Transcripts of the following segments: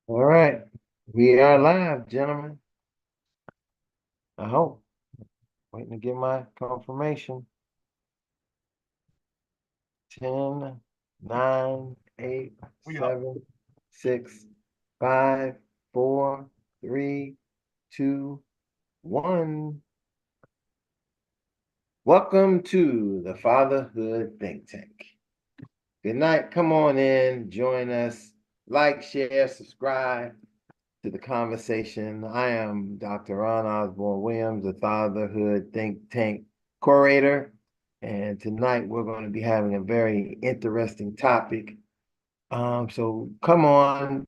All right, we are live, gentlemen. I hope. Waiting to get my confirmation. 10, 9, 8, We up. 7, 6, 5, 4, 3, 2, 1. Welcome to the Fatherhood Think Tank. Good night. Come on in, join us, like, share, subscribe to the conversation. I am Dr. Ron Osborne Williams, the Fatherhood Think Tank curator. And tonight we're going to be having a very interesting topic. So come on,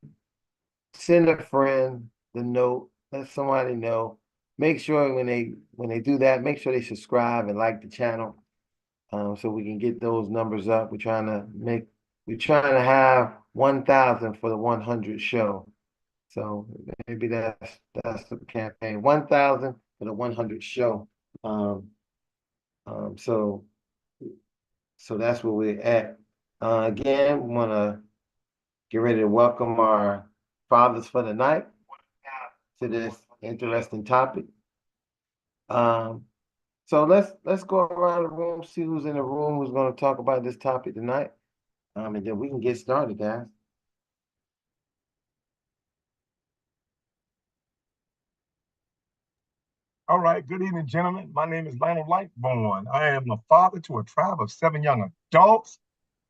send a friend the note, let somebody know. Make sure when they do that, make sure they subscribe and like the channel, so we can get those numbers up. We're trying to have 1,000 for the 100 show. So maybe that's the campaign. 1,000 for the 100 show. Um, um, so so that's where we're at. Again, we want to get ready to welcome our fathers for the night to this interesting topic. Um, so let's go around the room, see who's in the room, who's going to talk about this topic tonight. And then we can get started, guys. All right. Good evening, gentlemen. My name is Lionel Lightborn. I am a father to a tribe of 7 young adults.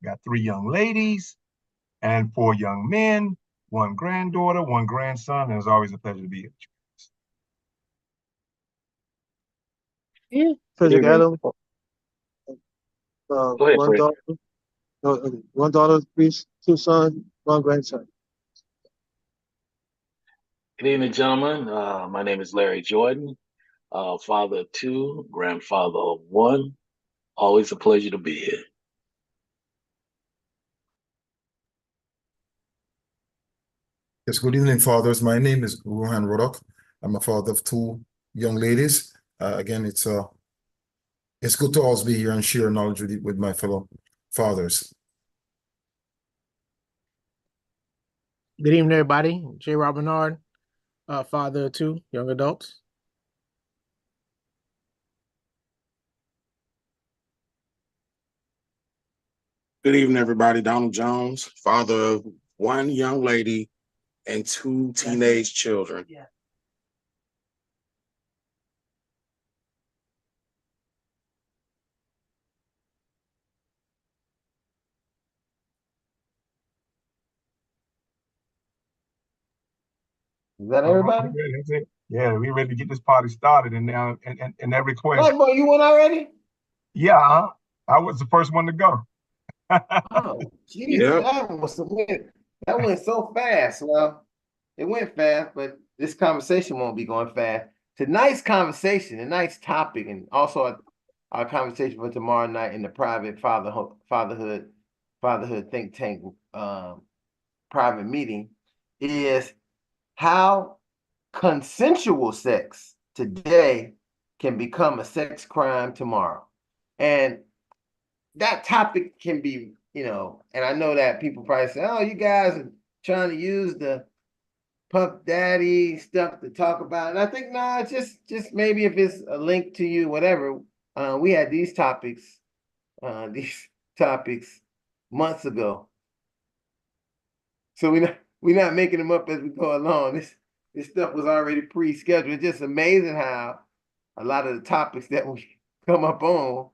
Got 3 young ladies and 4 young men, one granddaughter, one grandson, and it's always a pleasure to be here. Yeah, Good Frederick evening. Adams, Go ahead, one Fred. daughter, 2 sons, one grandson. Good evening, gentlemen. My name is Larry Jordan, father of two, grandfather of one. Always a pleasure to be here. Yes, good evening, fathers. My name is Ruhan Rodok. I'm a father of two young ladies. Again, it's good to always be here and share knowledge with my fellow fathers. Good evening, everybody. J. Rob Bernard, father of 2 young adults. Good evening, everybody. Donald Jones, father of one young lady and two teenage children. Is that All right, everybody? that's it. Yeah, we ready to get this party started. And now, and that request, Like, boy, you went already? yeah, I was the first one to go. Oh, geez, Yep. that went so fast. Well, it went fast, but this conversation won't be going fast. Tonight's conversation, tonight's topic, and also our conversation for tomorrow night in the private fatherhood think tank private meeting is how consensual sex today can become a sex crime tomorrow. And that topic can be, and I know that people probably say, oh, you guys are trying to use the Puff Daddy stuff to talk about. And I think, no, it's just maybe if it's a link to you, whatever. We had these topics months ago. So we're not making them up as we go along. This stuff was already pre-scheduled. It's just amazing how a lot of the topics that we come up on,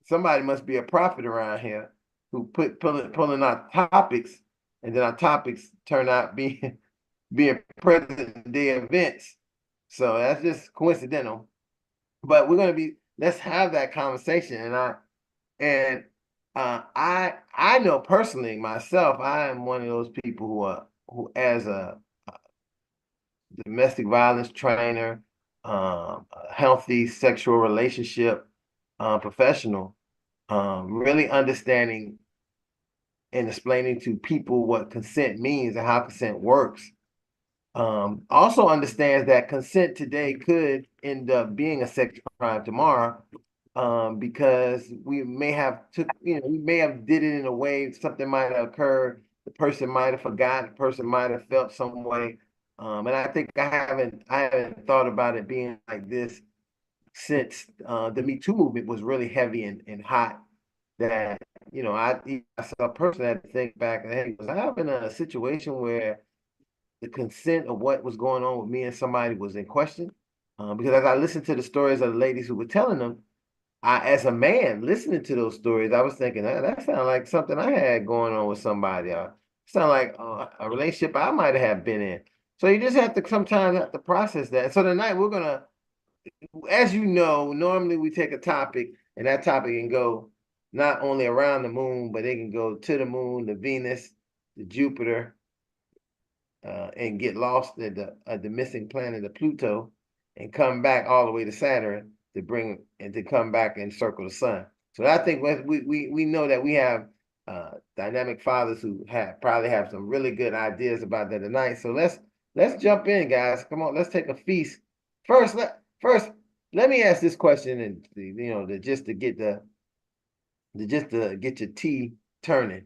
somebody must be a prophet around here who pulling out topics, and then our topics turn out being present day events. So that's just coincidental. But let's have that conversation. And I know personally myself, I am one of those people who as a domestic violence trainer, a healthy sexual relationship professional, really understanding and explaining to people what consent means and how consent works. Also understands that consent today could end up being a sex crime tomorrow, because we may have did it in a way something might have occurred the person might have forgotten, the person might have felt some way. And I think I haven't thought about it being like this since the Me Too movement was really heavy and hot. That I saw a person had to think back, and hey, was I in a situation where the consent of what was going on with me and somebody was in question? Because as I listened to the stories of the ladies who were telling them, as a man listening to those stories, I was thinking that sounded like something I had going on with somebody. Sound like a relationship I might have been in. So you just have to sometimes have to process that. So tonight we're gonna, as you know, normally we take a topic and that topic can go not only around the moon, but it can go to the moon, to Venus, to Jupiter, and get lost at the missing planet of Pluto, and come back all the way to Saturn to come back and circle the sun. So I think we know that we have dynamic fathers who probably have some really good ideas about that tonight. So let's jump in, guys. Come on, let's take a feast. First, let me ask this question, and just to get your tea turning.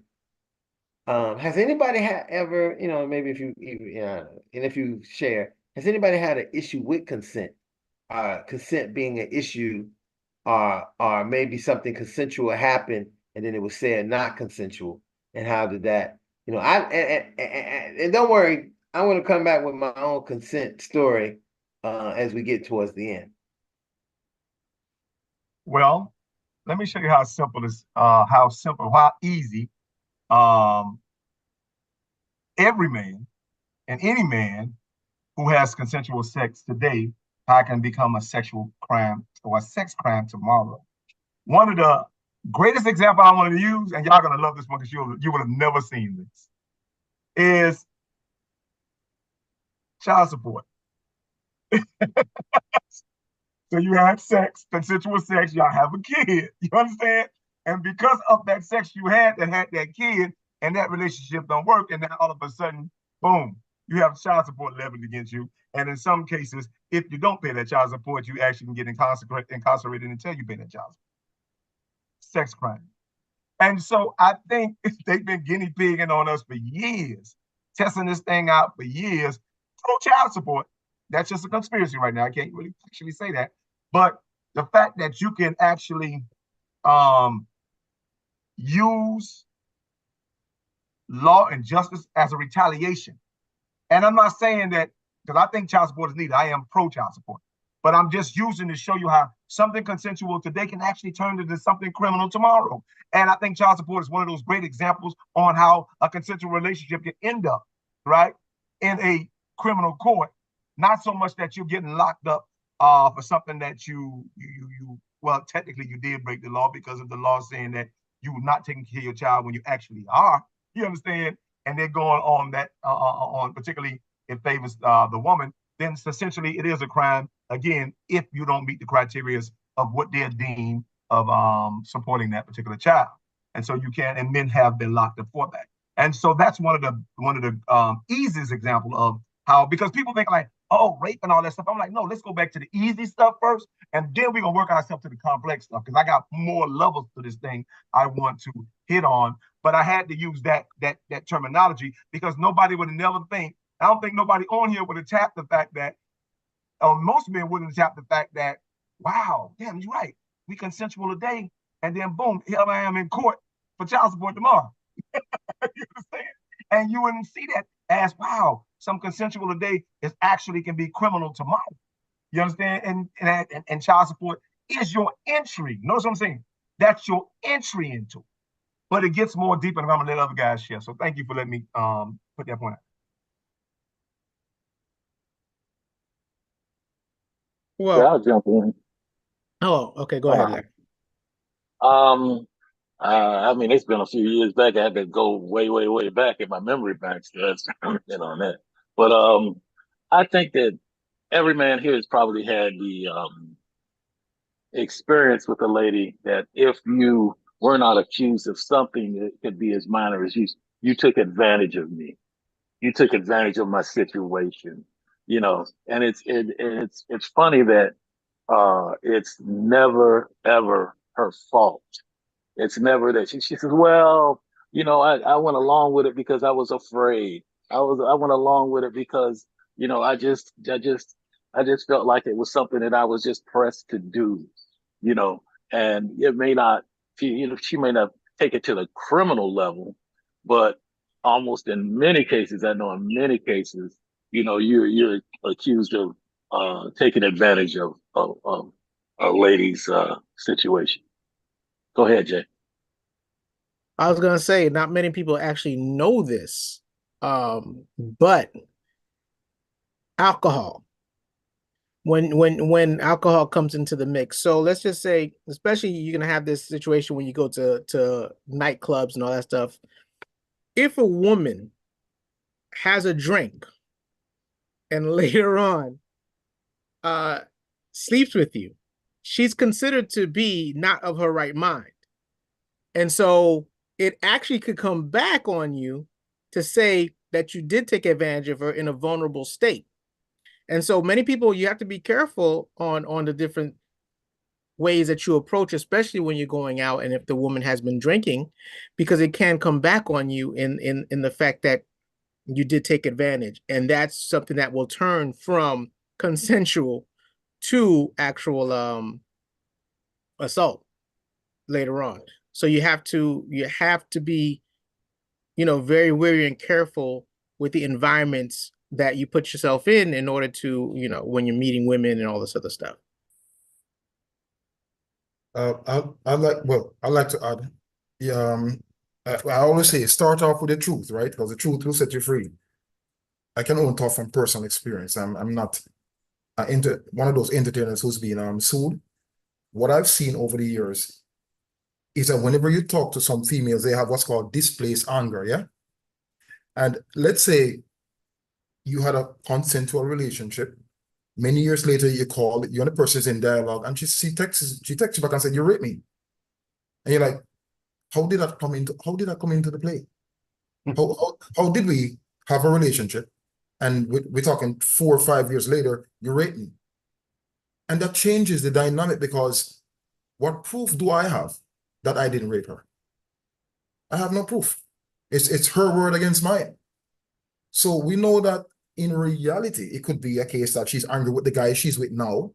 Has anybody ever, maybe if and if you share, has anybody had an issue with consent? Consent being an issue, or maybe something consensual happened and then it was said not consensual, and how did that? And don't worry, I want to come back with my own consent story as we get towards the end. Well, let me show you how easy every man and any man who has consensual sex today, how can become a sexual crime or a sex crime tomorrow. One of the greatest example I want to use, and y'all gonna love this one because you would have never seen this, is child support. So you have sex, consensual sex, y'all have a kid. You understand? And because of that sex you had that kid, and that relationship don't work, and then all of a sudden, boom, you have child support levied against you. And in some cases, if you don't pay that child support, you actually can get incarcerated until you pay that child support. Sex crime. And so I think they've been guinea pigging on us for years, testing this thing out for years through child support. That's just a conspiracy right now. I can't really actually say that. But the fact that you can actually use law and justice as a retaliation. And I'm not saying that because I think child support is needed. I am pro child support. But I'm just using to show you how something consensual today can actually turn into something criminal tomorrow. And I think child support is one of those great examples on how a consensual relationship can end up, right, in a criminal court. Not so much that you're getting locked up for something that you well, technically you did break the law because of the law saying that you were not taking care of your child when you actually are. You understand? And they're going on that on particularly it favors the woman, then essentially it is a crime, again, if you don't meet the criteria of what they're deemed of supporting that particular child. And so you can, and men have been locked up for that. And so that's one of the easiest example of how, because people think like, oh, rape and all that stuff. I'm like, no, let's go back to the easy stuff first, and then we're gonna work ourselves to the complex stuff, because I got more levels to this thing I want to hit on. But I had to use that terminology because nobody would have never think. I don't think nobody on here would have tapped the fact that, or most men wouldn't have tapped the fact that, wow, damn, you're right. We consensual today, and then boom, here I am in court for child support tomorrow. You understand? And you wouldn't see that as, wow, some consensual today actually can be criminal tomorrow. You understand? And child support is your entry. Notice what I'm saying? That's your entry into it. But it gets more deeper, and I'm gonna let other guys share. So thank you for letting me put that point out. Well, Yeah, I'll jump in. oh, okay, go ahead, Larry. I mean, it's been a few years back. I had to go way, way, way back in my memory banks to on that. But I think that every man here has probably had the experience with a lady that if you were not accused of something that could be as minor as you took advantage of me. You took advantage of my situation, and it's funny that it's never ever her fault. It's never that she says, well, I went along with it because I was afraid. I went along with it because, I just felt like it was something that I was just pressed to do, you know, and it may not, she may not take it to the criminal level, but almost in many cases, I know in many cases, you're accused of taking advantage of a lady's situation. Go ahead, Jay. I was gonna say not many people actually know this, but alcohol. When alcohol comes into the mix, so let's just say, especially you're gonna have this situation when you go to nightclubs and all that stuff. If a woman has a drink and later on uh sleeps with you, she's considered to be not of her right mind. And so it actually could come back on you to say that you did take advantage of her in a vulnerable state. And so many people, you have to be careful on the different ways that you approach, especially when you're going out and if the woman has been drinking, because it can come back on you in the fact that you did take advantage. And that's something that will turn from consensual to actual assault later on. So you have to be, very wary and careful with the environments that you put yourself in order to, when you're meeting women and all this other stuff. I like to add, yeah, I always say start off with the truth, right? Because the truth will set you free. I can only talk from personal experience. I'm not one of those entertainers who's been sued. What I've seen over the years is that whenever you talk to some females, they have what's called displaced anger, yeah? And let's say you had a consensual relationship. Many years later, you call, you and the person is in dialogue, and she texts you back and said, "You raped me." And you're like, how did that come into the play? How did we have a relationship? And we're talking 4 or 5 years later, you raped me. And that changes the dynamic, because what proof do I have that I didn't rape her? I have no proof. It's her word against mine. So we know that in reality, it could be a case that she's angry with the guy she's with now.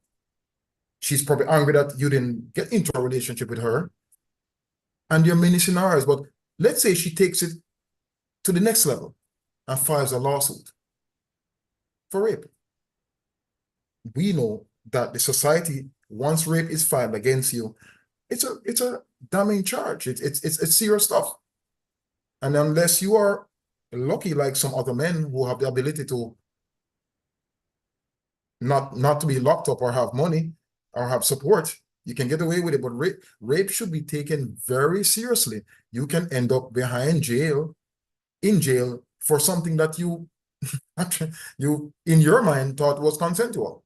She's probably angry that you didn't get into a relationship with her. And there are many scenarios, but let's say she takes it to the next level and files a lawsuit for rape. We know that the society, once rape is filed against you, it's a damning charge. It's serious stuff. And unless you are lucky, like some other men who have the ability to not to be locked up or have money or have support, you can get away with it. But rape should be taken very seriously. You can end up in jail for something that you in your mind thought was consensual.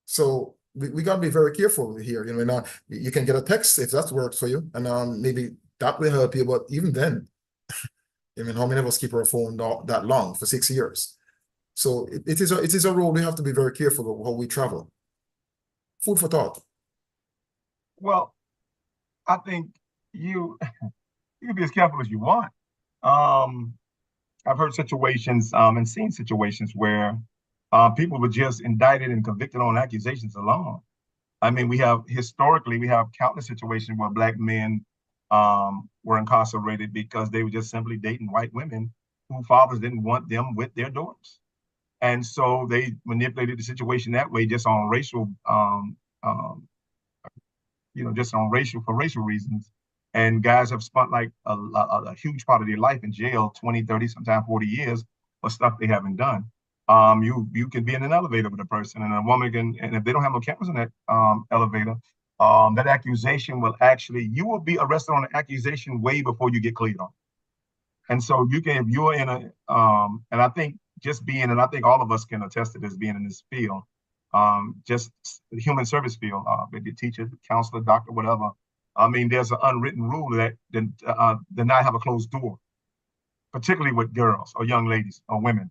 So we got to be very careful here. You can get a text if that works for you, and maybe that will help you. But even then, how many of us keep our phone that long for 6 years? So it is a role we have to be very careful of how we travel. Food for thought. Well, I think you can be as careful as you want. I've heard situations and seen situations where people were just indicted and convicted on accusations alone. I mean, historically, we have countless situations where Black men were incarcerated because they were just simply dating white women whose fathers didn't want them with their daughters. And so they manipulated the situation that way, just on racial, just on for racial reasons. And guys have spent like a huge part of their life in jail, 20, 30, sometimes 40 years for stuff they haven't done. You can be in an elevator with a person, and a woman can, and if they don't have no cameras in that elevator, that accusation you will be arrested on an accusation way before you get cleared on. And so if you're in and I think and I think all of us can attest to this, being in this field, just the human service field, maybe a teacher, counselor, doctor, whatever. I mean, there's an unwritten rule that do not have a closed door, particularly with girls or young ladies or women,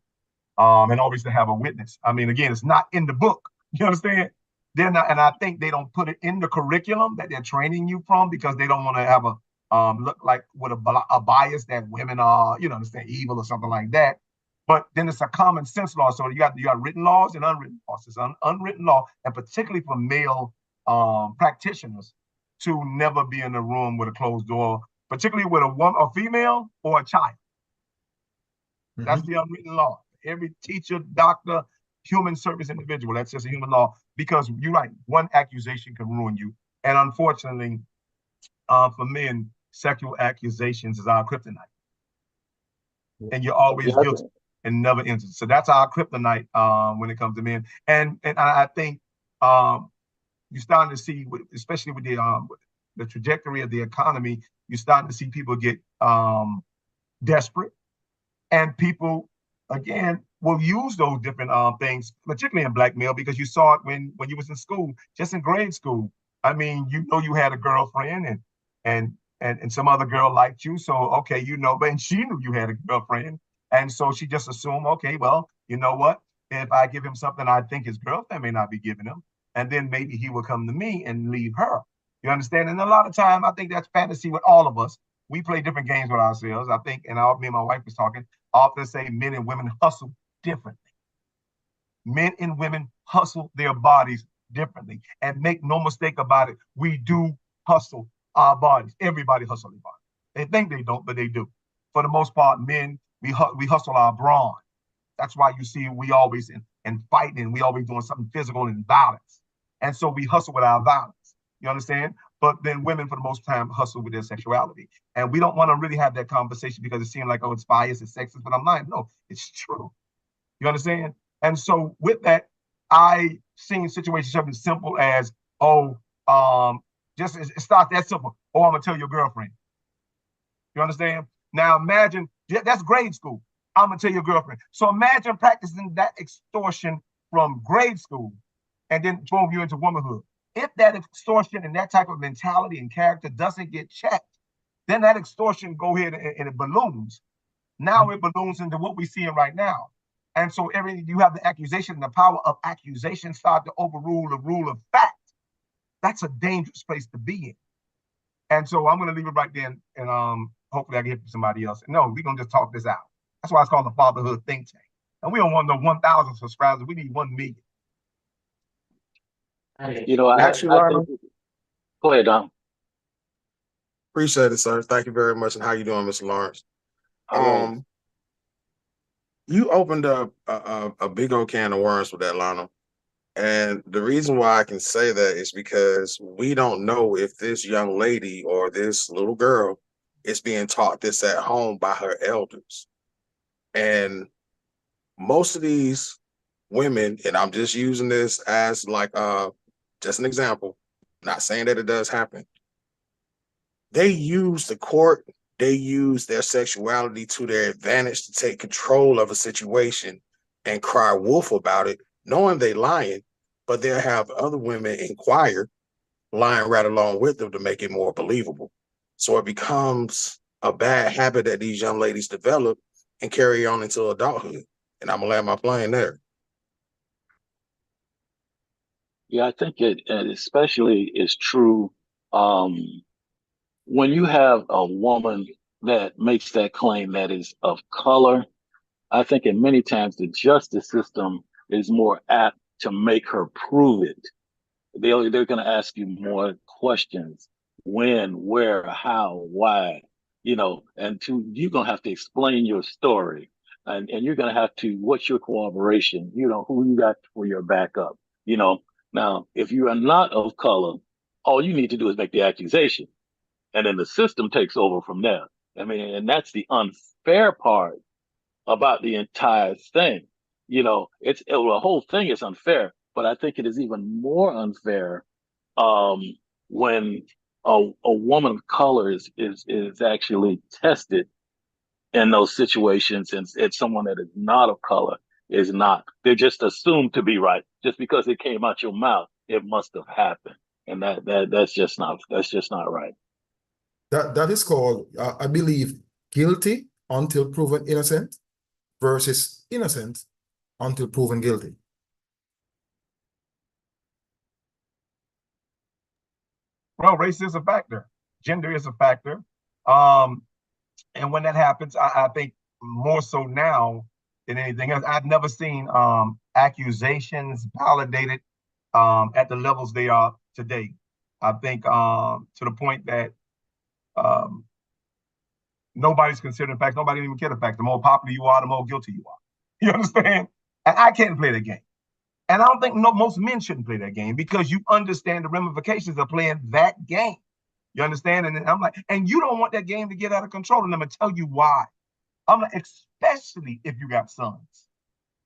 and always to have a witness. I mean, again, it's not in the book. You understand? They're not, and I think they don't put it in the curriculum that they're training you from, because they don't want to have look like with a bias that women are, you know, understand evil or something like that. But then it's a common sense law. So you got written laws and unwritten laws. It's unwritten law, and particularly for male practitioners, to never be in a room with a closed door, particularly with a woman, a female, or a child. That's the unwritten law. Every teacher, doctor, human service individual, that's just a human law, because you're right, one accusation can ruin you. And unfortunately, for men, sexual accusations is our kryptonite. And you're always guilty and never innocent. So that's our kryptonite when it comes to men. And I think you're starting to see, especially with the trajectory of the economy, you're starting to see people get desperate, and people again will use those different things, particularly in black male, because you saw it when you was in school, just in grade school. I mean, you know, you had a girlfriend, and some other girl liked you, so okay, you know, but and she knew you had a girlfriend, and so she just assumed, okay, well, you know what? If I give him something I think his girlfriend may not be giving him, and then maybe he will come to me and leave her. You understand? And a lot of time, I think that's fantasy with all of us. We play different games with ourselves. I think, and me and my wife was talking, I often say men and women hustle differently. Men and women hustle their bodies differently. And make no mistake about it, we do hustle our bodies. Everybody hustle their body. They think they don't, but they do. For the most part, men, we hustle our brawn. That's why you see we always in fighting, we always doing something physical and violence. And so we hustle with our violence. You understand? But then women, for the most time, hustle with their sexuality. And we don't want to really have that conversation because it seems like, oh, it's biased, it's sexist. But I'm not. No, it's true. You understand? And so with that, I seen situations something simple as, oh, just it starts that simple. Oh, I'm gonna tell your girlfriend. You understand? Now imagine that's grade school. I'm gonna tell your girlfriend. So imagine practicing that extortion from grade school, and then boom, you into womanhood. If that extortion and that type of mentality and character doesn't get checked, then that extortion go ahead and it balloons. Now it balloons into what we're seeing right now. And so you have the accusation, and the power of accusation start to overrule the rule of fact. That's a dangerous place to be in. And so I'm going to leave it right there, and hopefully I can hear from somebody else. No, we're going to just talk this out. That's why it's called the Fatherhood Think Tank. And we don't want no 1,000 subscribers. We need 1 million. You know, Actually, I think, go ahead, Don. appreciate it, sir. Thank you very much. And how you doing, Mr. Lawrence? All right. You opened up a big old can of worms with that, Lionel. And the reason why I can say that is because we don't know if this young lady or this little girl is being taught this at home by her elders. And most of these women, and I'm just using this as like just an example, not saying that it does happen, they use the court, they use their sexuality to their advantage to take control of a situation and cry wolf about it, knowing they lying, but they'll have other women inquire, lying right along with them to make it more believable. So it becomes a bad habit that these young ladies develop and carry on into adulthood. And I'm gonna land my plane there. Yeah, I think it especially is true when you have a woman that makes that claim that is of color. I think in many times the justice system is more apt to make her prove it. They're going to ask you more questions: when, where, how, why, and you're going to have to explain your story, and you're going to have to, what's your cooperation, who you got for your backup, now if you are not of color, all you need to do is make the accusation, and then the system takes over from there. I mean, and that's the unfair part about the entire thing. The whole thing is unfair, but I think it is even more unfair um, when a woman of color is actually tested in those situations, and someone that is not of color is not. They're just assumed to be right just because it came out your mouth. It must have happened, and that's just not right. That is called, I believe, guilty until proven innocent versus innocent until proven guilty. Well, race is a factor. Gender is a factor. And when that happens, I think more so now than anything else, I've never seen accusations validated at the levels they are today. I think to the point that um, nobody's considering facts. Nobody even care the facts. The more popular you are, the more guilty you are. You understand? And I can't play that game. And I don't think most men shouldn't play that game because you understand the ramifications of playing that game. You understand? And I'm like, and you don't want that game to get out of control. And I'm gonna tell you why. I'm like, especially if you got sons.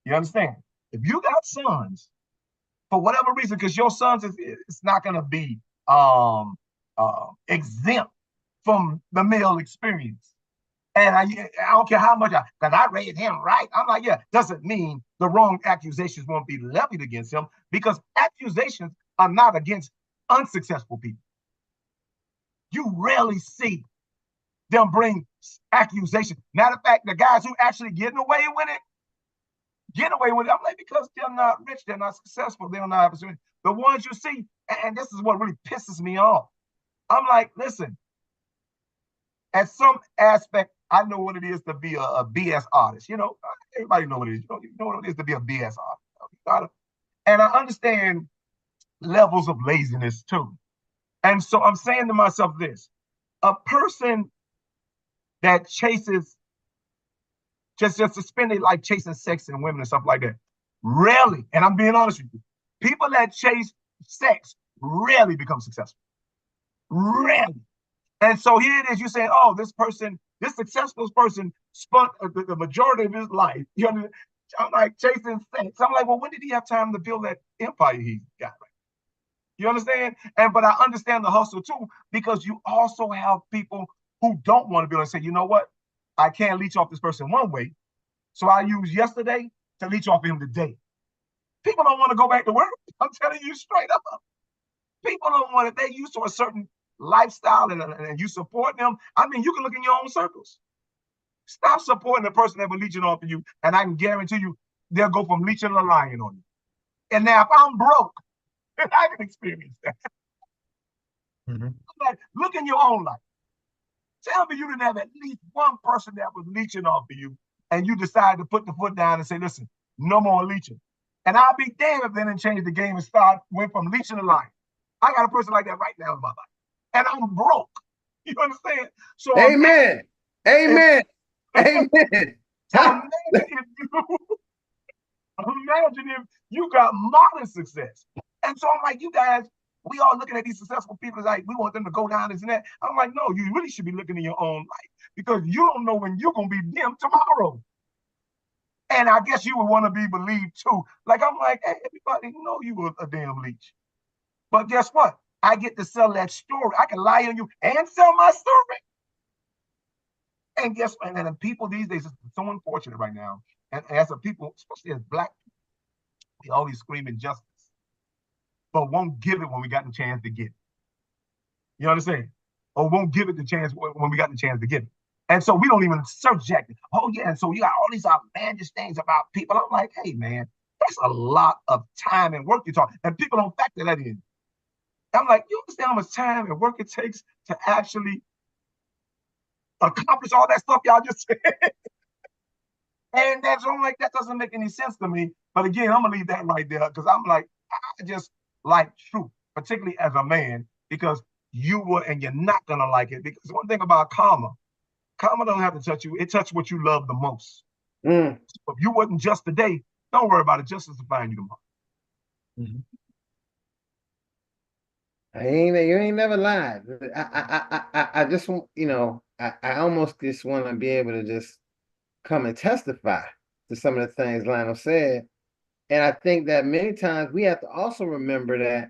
You understand? If you got sons, for whatever reason, because your sons it's not gonna be exempt from the male experience. And I don't care how much, because I raised him right. I'm like, yeah, doesn't mean the wrong accusations won't be levied against him because accusations are not against unsuccessful people. You rarely see them bring accusations. Matter of fact, the guys who actually getting away with it, I'm like, because they're not rich, they're not successful, they don't have opportunity. The ones you see, and this is what really pisses me off. I'm like, listen, at some aspect, I know what it is to be a BS artist. You know, everybody know what it is. You know what it is to be a BS artist. And I understand levels of laziness too. And so I'm saying to myself this, a person that chases, just to spend their life chasing sex and women and stuff like that, rarely, and I'm being honest with you, people that chase sex rarely become successful. Rarely. And so here it is, you say, oh, this successful person spent the majority of his life, you know, I'm like chasing sex. I'm like, well, when did he have time to build that empire he got right? You understand? But I understand the hustle too, because you also have people who don't want to be able to say, you know what? I can't leech off this person one way. So I use yesterday to leech off him today. People don't want to go back to work. I'm telling you straight up. People don't want it. They're used to a certain lifestyle and you support them. I mean, you can look in your own circles. Stop supporting the person that was leeching off of you, and I can guarantee you they'll go from leeching to lying on you. And now if I'm broke, I can experience that. Like, look in your own life. Tell me you didn't have at least one person that was leeching off of you, and you decided to put the foot down and say, listen, no more leeching. And I'll be damned if they didn't change the game and went from leeching to lying. I got a person like that right now in my life. And I'm broke. You understand? So amen. Amen. Amen. So imagine if you got modern success. And so I'm like, you guys, we all looking at these successful people like we want them to go down this and that. I'm like, no, you really should be looking in your own life because you don't know when you're gonna be them tomorrow. And I guess you would want to be believed too. Like I'm like, hey, everybody know you were a damn leech. But guess what? I get to sell that story. I can lie on you and sell my story. And guess what? And people these days are so unfortunate right now. And as a people, especially as Black people, we always screaming justice, but won't give it when we got the chance to get it. You understand? Or won't give it the chance when we got the chance to get it. And so we don't even subject it. Oh, yeah. And so you got all these outlandish things about people. I'm like, hey, man, that's a lot of time and work you're talking. And people don't factor that in. I'm like, you understand how much time and work it takes to actually accomplish all that stuff y'all just said? And that's I'm like, that doesn't make any sense to me. But again, I'm gonna leave that right there because I'm like, I just like truth, particularly as a man, because you will and you're not gonna like it. Because one thing about karma don't have to touch you. It touches what you love the most. So if you wasn't just today, don't worry about it. Justice will find you tomorrow. You ain't never lied. I just want, you know, I almost just want to be able to just come and testify to some of the things Lionel said. And I think that many times we have to also remember that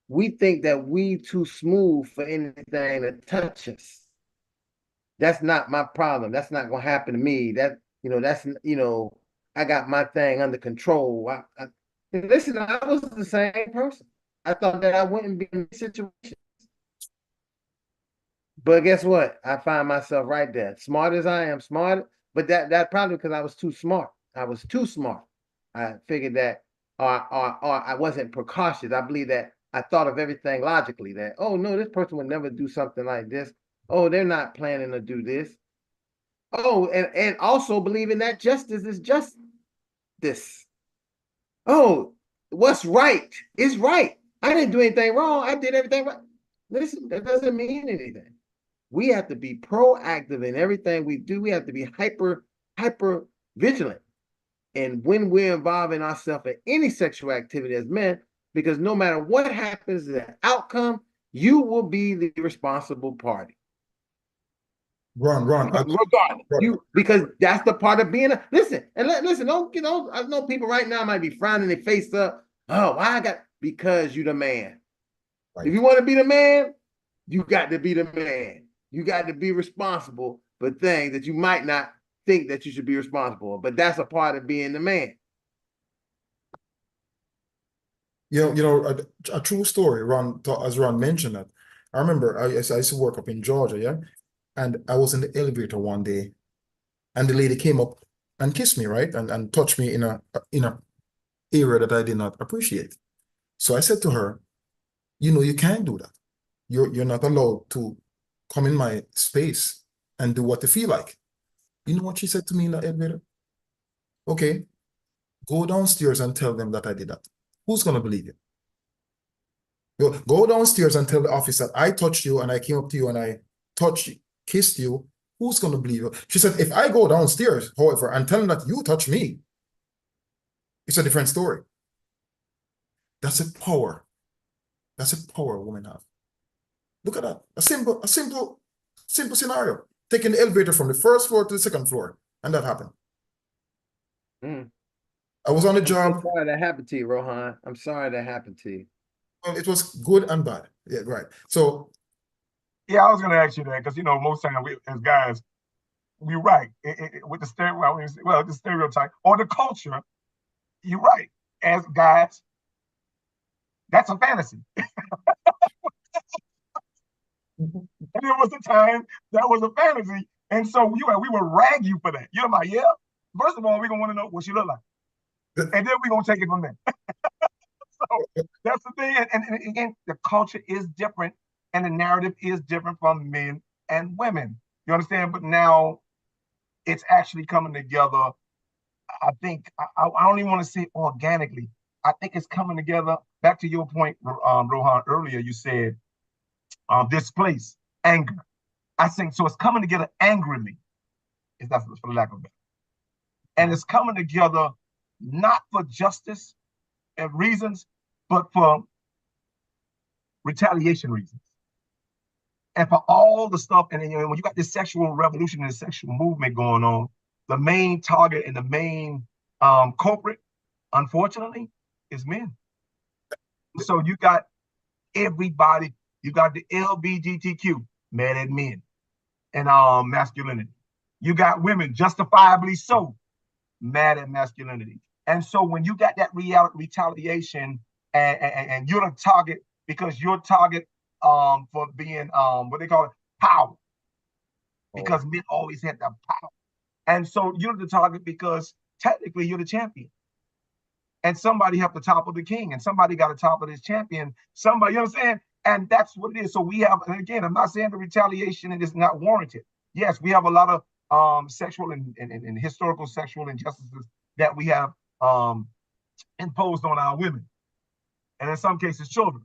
we think that we too smooth for anything to touch us. That's not my problem. That's not going to happen to me. That's, I got my thing under control. Listen, I was the same person. I thought that I wouldn't be in this situation. But guess what? I find myself right there. Smart as I am, smart, but that probably because I was too smart. I was too smart. I figured that, or I wasn't precautious. I believe that I thought of everything logically. That, oh no, this person would never do something like this. Oh, they're not planning to do this. Oh, and also believing that justice is justice. Oh, what's right is right. I didn't do anything wrong. I did everything right. Listen, that doesn't mean anything. We have to be proactive in everything we do. We have to be hyper vigilant. And when we're involving ourselves in any sexual activity as men, because no matter what happens, the outcome, you will be the responsible party. Ron, Regardless, because that's the part of being a listen. Don't I know people right now might be frowning their face up. Oh, why I got because you the man. Right. If you want to be the man, you got to be the man. You got to be responsible for things that you might not think that you should be responsible for, but that's a part of being the man. A true story, as Ron mentioned that. I remember I used to work up in Georgia, yeah, and I was in the elevator one day, and the lady came up and kissed me, right, and touched me in a area that I did not appreciate. So I said to her, you can't do that. You're not allowed to come in my space and do what you feel like. You know what she said to me in the elevator? Okay, go downstairs and tell them that I did that. Who's gonna believe you? Go downstairs and tell the office that I touched you and I came up to you and I touched you, kissed you. Who's gonna believe you? She said, if I go downstairs, however, and tell them that you touched me, it's a different story. That's a power. That's a power women have. Look at that. A simple scenario. Taking the elevator from the first floor to the second floor, and that happened. I was on a job. I'm sorry that happened to you, Rohan. I'm sorry that happened to you. Well, it was good and bad. Yeah, right. So yeah, I was going to ask you that because most times we as guys, we're right with the the stereotype or the culture. You're right. As guys, that's a fantasy. And there was a time that was a fantasy, and so we would rag you for that. You're like, yeah. First of all, we're gonna want to know what she look like, and then we're gonna take it from there. So that's the thing. And again, the culture is different, and the narrative is different from men and women. You understand? But now it's actually coming together. I think I don't even want to say organically. I think it's coming together. Back to your point, Rohan, earlier, you said displace anger. I think so. It's coming together angrily, if that's for the lack of better. And it's coming together not for justice and reasons, but for retaliation reasons. And for all the stuff, and then, when you got this sexual revolution and the sexual movement going on, the main target and the main culprit, unfortunately, is men. So you got everybody, you got the LGBTQ mad at men and masculinity. You got women, justifiably so, mad at masculinity. And so when you got that retaliation and you're the target because you're target for being what they call it, power. Because men always had the power. And so you're the target because technically you're the champion. And somebody have to topple the king, and somebody got to topple this champion. Somebody, you know what I'm saying? And that's what it is. So we have, and again, I'm not saying the retaliation is not warranted. Yes, we have a lot of sexual and historical sexual injustices that we have imposed on our women, and in some cases, children.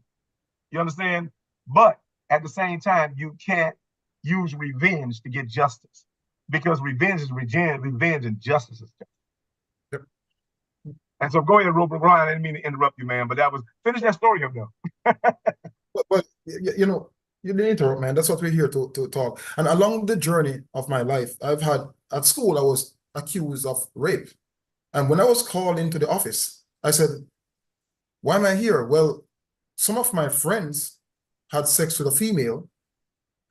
You understand? But at the same time, you can't use revenge to get justice, because revenge is revenge and justice is justice. Yep. And so go ahead, Robert Ryan. I didn't mean to interrupt you, man, but finish that story up there. but you didn't interrupt, man. That's what we're here to talk. And along the journey of my life, at school, I was accused of rape. And when I was called into the office, I said, why am I here? Well, some of my friends had sex with a female,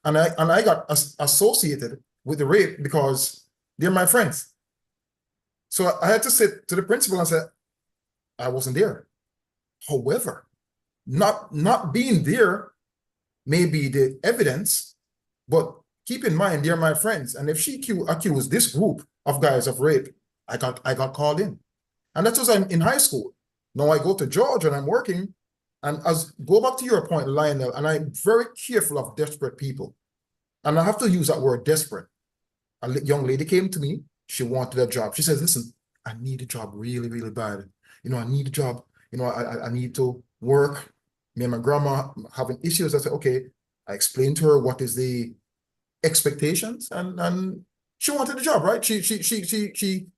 and I got associated with the rape because they're my friends. So I had to say to the principal and say, I wasn't there. However, not being there may be the evidence, but keep in mind, they're my friends. And if she accused this group of guys of rape, I got called in. And that's because I'm in high school. Now I go to Georgia and I'm working. And go back to your point, Lionel, and I'm very careful of desperate people. And I have to use that word desperate. A young lady came to me. She wanted a job. She says, listen, I need a job really, really bad. I need a job. I need to work. Me and my grandma having issues. I said, okay. I explained to her what is the expectations, and she wanted a job, right? She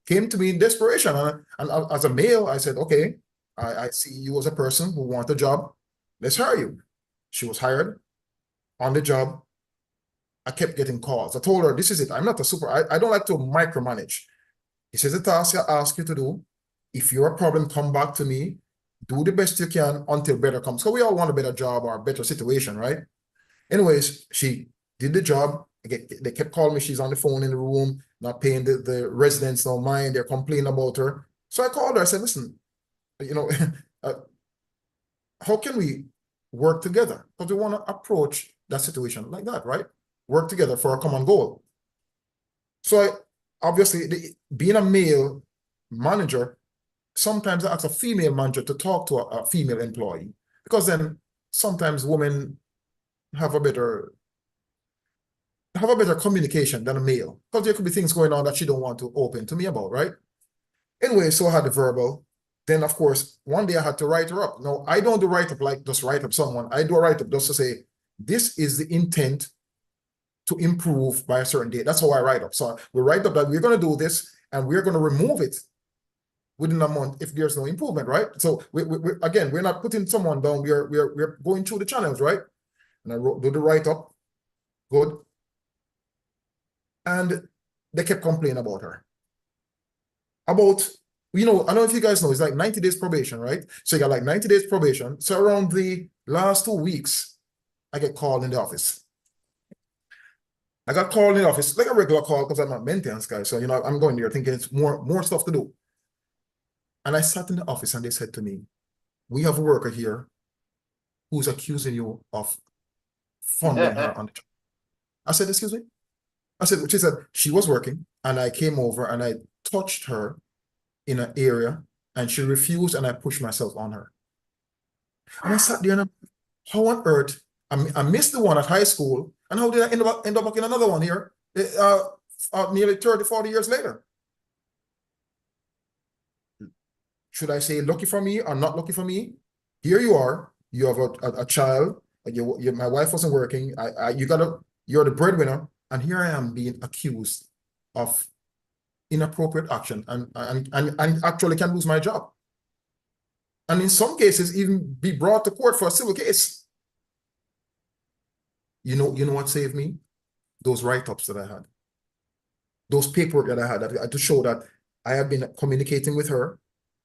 came to me in desperation. And as a male, I said, okay, I see you as a person who wants a job. Let's hire you. She was hired on the job. I kept getting calls. I told her, this is it. I'm not a super, I don't like to micromanage. This is a task I ask you to do. If you're a problem, come back to me. Do the best you can until better comes. So we all want a better job or a better situation, right? Anyways, she did the job. They kept calling me. She's on the phone in the room, not paying the residents no mind. They're complaining about her. So I called her. I said, listen, how can we work together? Because we want to approach that situation like that, right? Work together for a common goal. So obviously, being a male manager, sometimes I ask a female manager to talk to a female employee, because then sometimes women have a better communication than a male, because there could be things going on that she don't want to open to me about, right? Anyway, so I had the verbal. Then, of course, one day I had to write her up. No, I don't do write-up like just write up someone. I do a write-up just to say, this is the intent to improve by a certain date. That's how I write up. So we write up that we're going to do this, and we're going to remove it within a month if there's no improvement, right? So again, we're not putting someone down. We're going through the channels, right? And I do the write-up. Good. And they kept complaining about her. About, I don't know if you guys know, it's like 90 days probation, right? So you got like 90 days probation. So around the last 2 weeks, I get called in the office. I got called in the office, like a regular call, because I'm a maintenance guy. So, I'm going there thinking it's more stuff to do. And I sat in the office and they said to me, we have a worker here who's accusing you of funding her on the job. I said, excuse me? She said, she was working, and I came over and I touched her in an area, and she refused, and I pushed myself on her. And I sat there and how on earth, I missed the one at high school, and how did I end up in another one here nearly 30, 40 years later? Should I say lucky for me or not lucky for me? Here you are, you have a child, my wife wasn't working, you're the breadwinner, and here I am being accused of inappropriate action and actually can lose my job. And in some cases, even be brought to court for a civil case. You know what saved me? Those write-ups that I had. Those paperwork that I had to show that I have been communicating with her.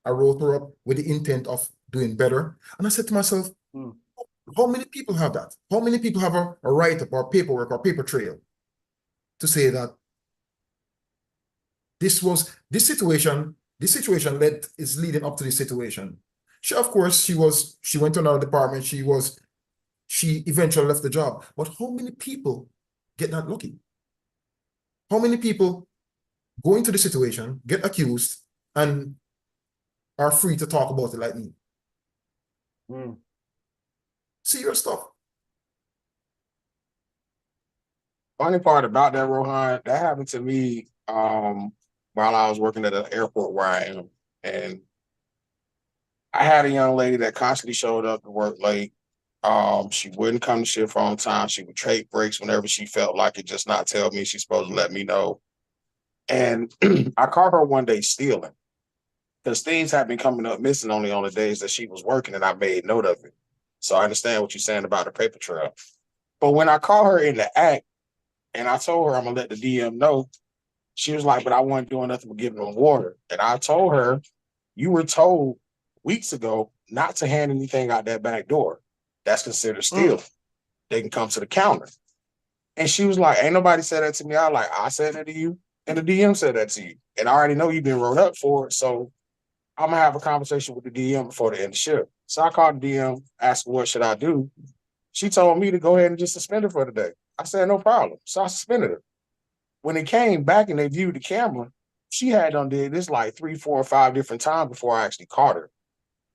I wrote her up with the intent of doing better. And I said to myself, how many people have that? How many people have a write-up or paperwork or paper trail to say that this situation is leading up to this situation? Of course, she went to another department. She eventually left the job. But how many people get that lucky? How many people go into the situation, get accused, and are free to talk about it like me? Serious stuff. Funny part about that, Rohan, that happened to me while I was working at an airport where I am. And I had a young lady that constantly showed up to work late. She wouldn't come to shift on time. She would take breaks whenever she felt like it, just not tell me she's supposed to let me know. And I caught her one day stealing, because things had been coming up missing only on the days that she was working, and I made note of it. So I understand what you're saying about the paper trail. But when I caught her in the act and I told her I'm going to let the DM know, she was like, but I wasn't doing nothing but giving them water. And I told her, you were told weeks ago not to hand anything out that back door. That's considered stealing. They can come to the counter. And she was like, ain't nobody said that to me. I was like, I said that to you, and the DM said that to you. And I already know you've been wrote up for it. So I'm going to have a conversation with the DM before the end of the shift. So I called the DM, asked her, what should I do? She told me to go ahead and just suspend her for the day. I said, no problem. So I suspended her. When it came back and they viewed the camera, she had done did this like 3, 4, or 5 different times before I actually caught her.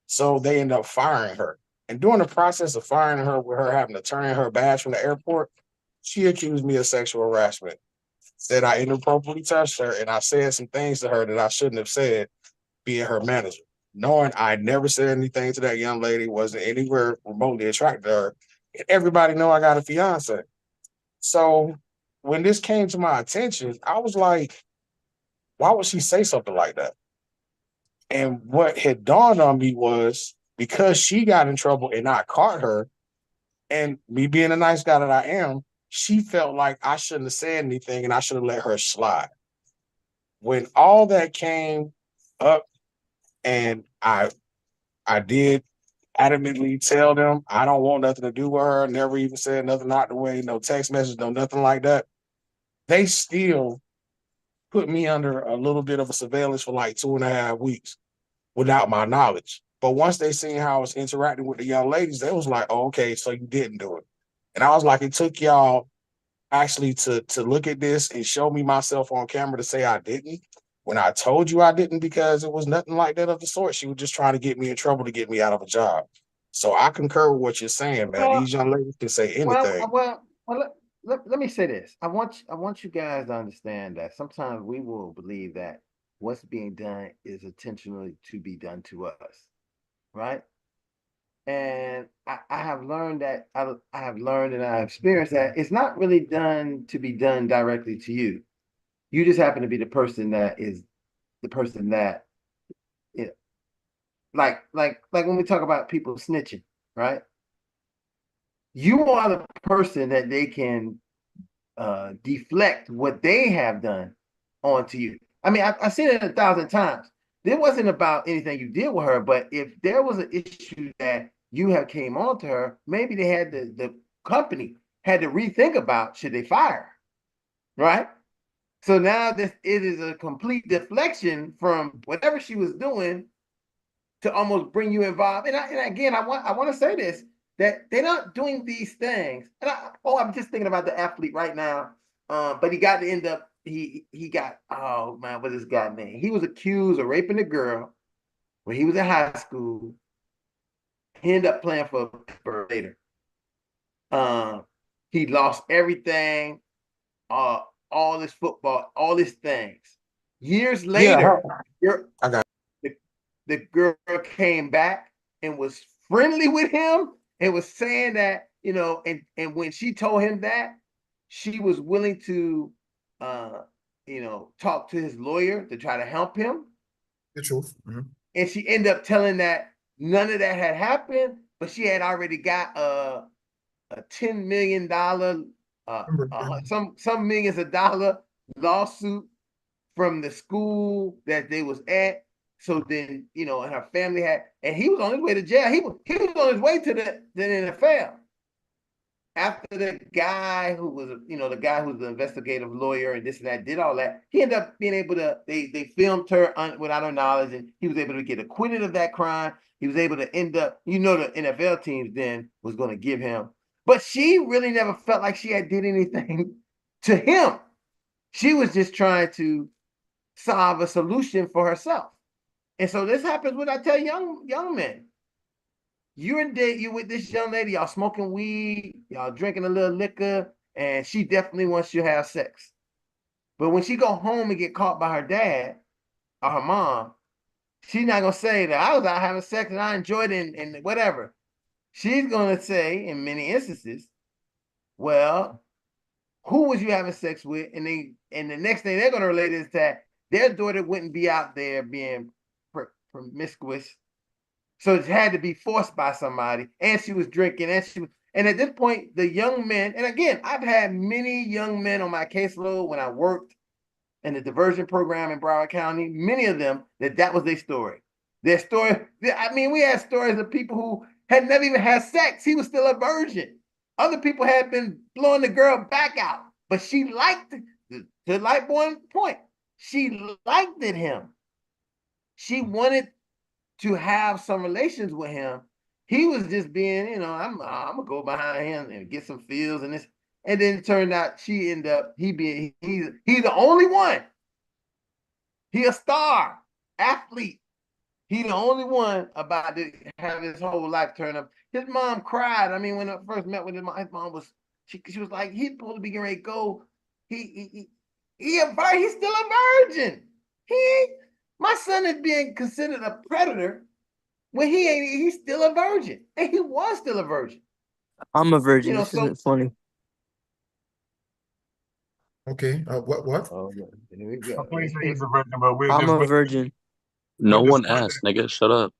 So they ended up firing her. And during the process of firing her, with her having to turn in her badge from the airport, She accused me of sexual harassment, said I inappropriately touched her, and I said some things to her that I shouldn't have said, being her manager. Knowing I never said anything to that young lady, wasn't anywhere remotely attracted to her. And everybody know I got a fiance. So when this came to my attention, I was like, why would she say something like that? And what had dawned on me was because she got in trouble and I caught her, and me being a nice guy that I am, she felt like I shouldn't have said anything and I should have let her slide. When all that came up and I did adamantly tell them I don't want nothing to do with her, never even said nothing out the way, no text message, no nothing like that. They still put me under a little bit of a surveillance for like 2.5 weeks without my knowledge. But once they seen how I was interacting with the young ladies, they was like, oh, okay, so you didn't do it. And I was like, it took y'all actually to look at this and show me myself on camera to say I didn't, when I told you I didn't, because it was nothing like that of the sort. She was just trying to get me in trouble to get me out of a job. So I concur with what you're saying, man. Well, These young ladies can say well, anything. let me say this. I want you guys to understand that sometimes we will believe that what's being done is intentionally to be done to us, right? And I have learned that I have learned and I have experienced that it's not really done to be done directly to you. You just happen to be the person that is the person that, you know, like when we talk about people snitching, right? You are the person that they can deflect what they have done onto you. I mean, I've seen it 1,000 times. It wasn't about anything you did with her, but if there was an issue that you have came on to her, maybe they had the company had to rethink about should they fire her, right? So now this it is a complete deflection from whatever she was doing to almost bring you involved. And again, I want to say this, that they're not doing these things. I'm just thinking about the athlete right now. But he got to end up he got, oh man, what's this guy name? He was accused of raping a girl when he was in high school. He ended up playing for Pittsburgh later. He lost everything, uh, all his football, all his things. Years Yeah, later, I got the girl came back and was friendly with him and was saying that, and when she told him that, she was willing to talk to his lawyer to try to help him. The truth. Mhm. And she ended up telling that none of that had happened, but she had already got a $10 million, some millions of dollar lawsuit from the school that they was at. So then, and her family and he was on his way to jail. He was on his way to the NFL. After the guy who was, the guy who's the investigative lawyer and this and that did all that, he ended up being able to, they filmed her without her knowledge, and he was able to get acquitted of that crime. He was able to end up, the NFL teams then was going to give him, but she really never felt like she had did anything to him. She was just trying to solve a solution for herself. And so this happens when I tell young men. You're in date, you with this young lady, y'all smoking weed, y'all drinking a little liquor, and she definitely wants you to have sex. But when she go home and get caught by her dad or her mom, she's not gonna say that I was out having sex and I enjoyed it and whatever. She's gonna say, in many instances, well, who was you having sex with? And the next thing they're gonna relate is that their daughter wouldn't be out there being promiscuous. So it had to be forced by somebody, and she was drinking, and at this point, the young men, and again, I've had many young men on my caseload when I worked in the diversion program in Broward County, many of them, that was their story. Their story, I mean, we had stories of people who had never even had sex. He was still a virgin. Other people had been blowing the girl back out, but she liked it. To like one point, she liked it him. She wanted to have some relations with him. He was just being, I'm gonna go behind him and get some feels and this. And then it turned out he's the only one. He a star athlete. He the only one about to have his whole life turn up. His mom cried. I mean, when I first met with his mom was She was like, he's supposed to be getting ready to go. He's still a virgin. My son is being considered a predator when he ain't. He's still a virgin, and he was still a virgin. I'm a virgin. You know, This isn't funny. Okay. What? Oh, here we go. Please say he's a virgin, but we're I'm just a virgin. No We're one just- asked, nigga. Shut up.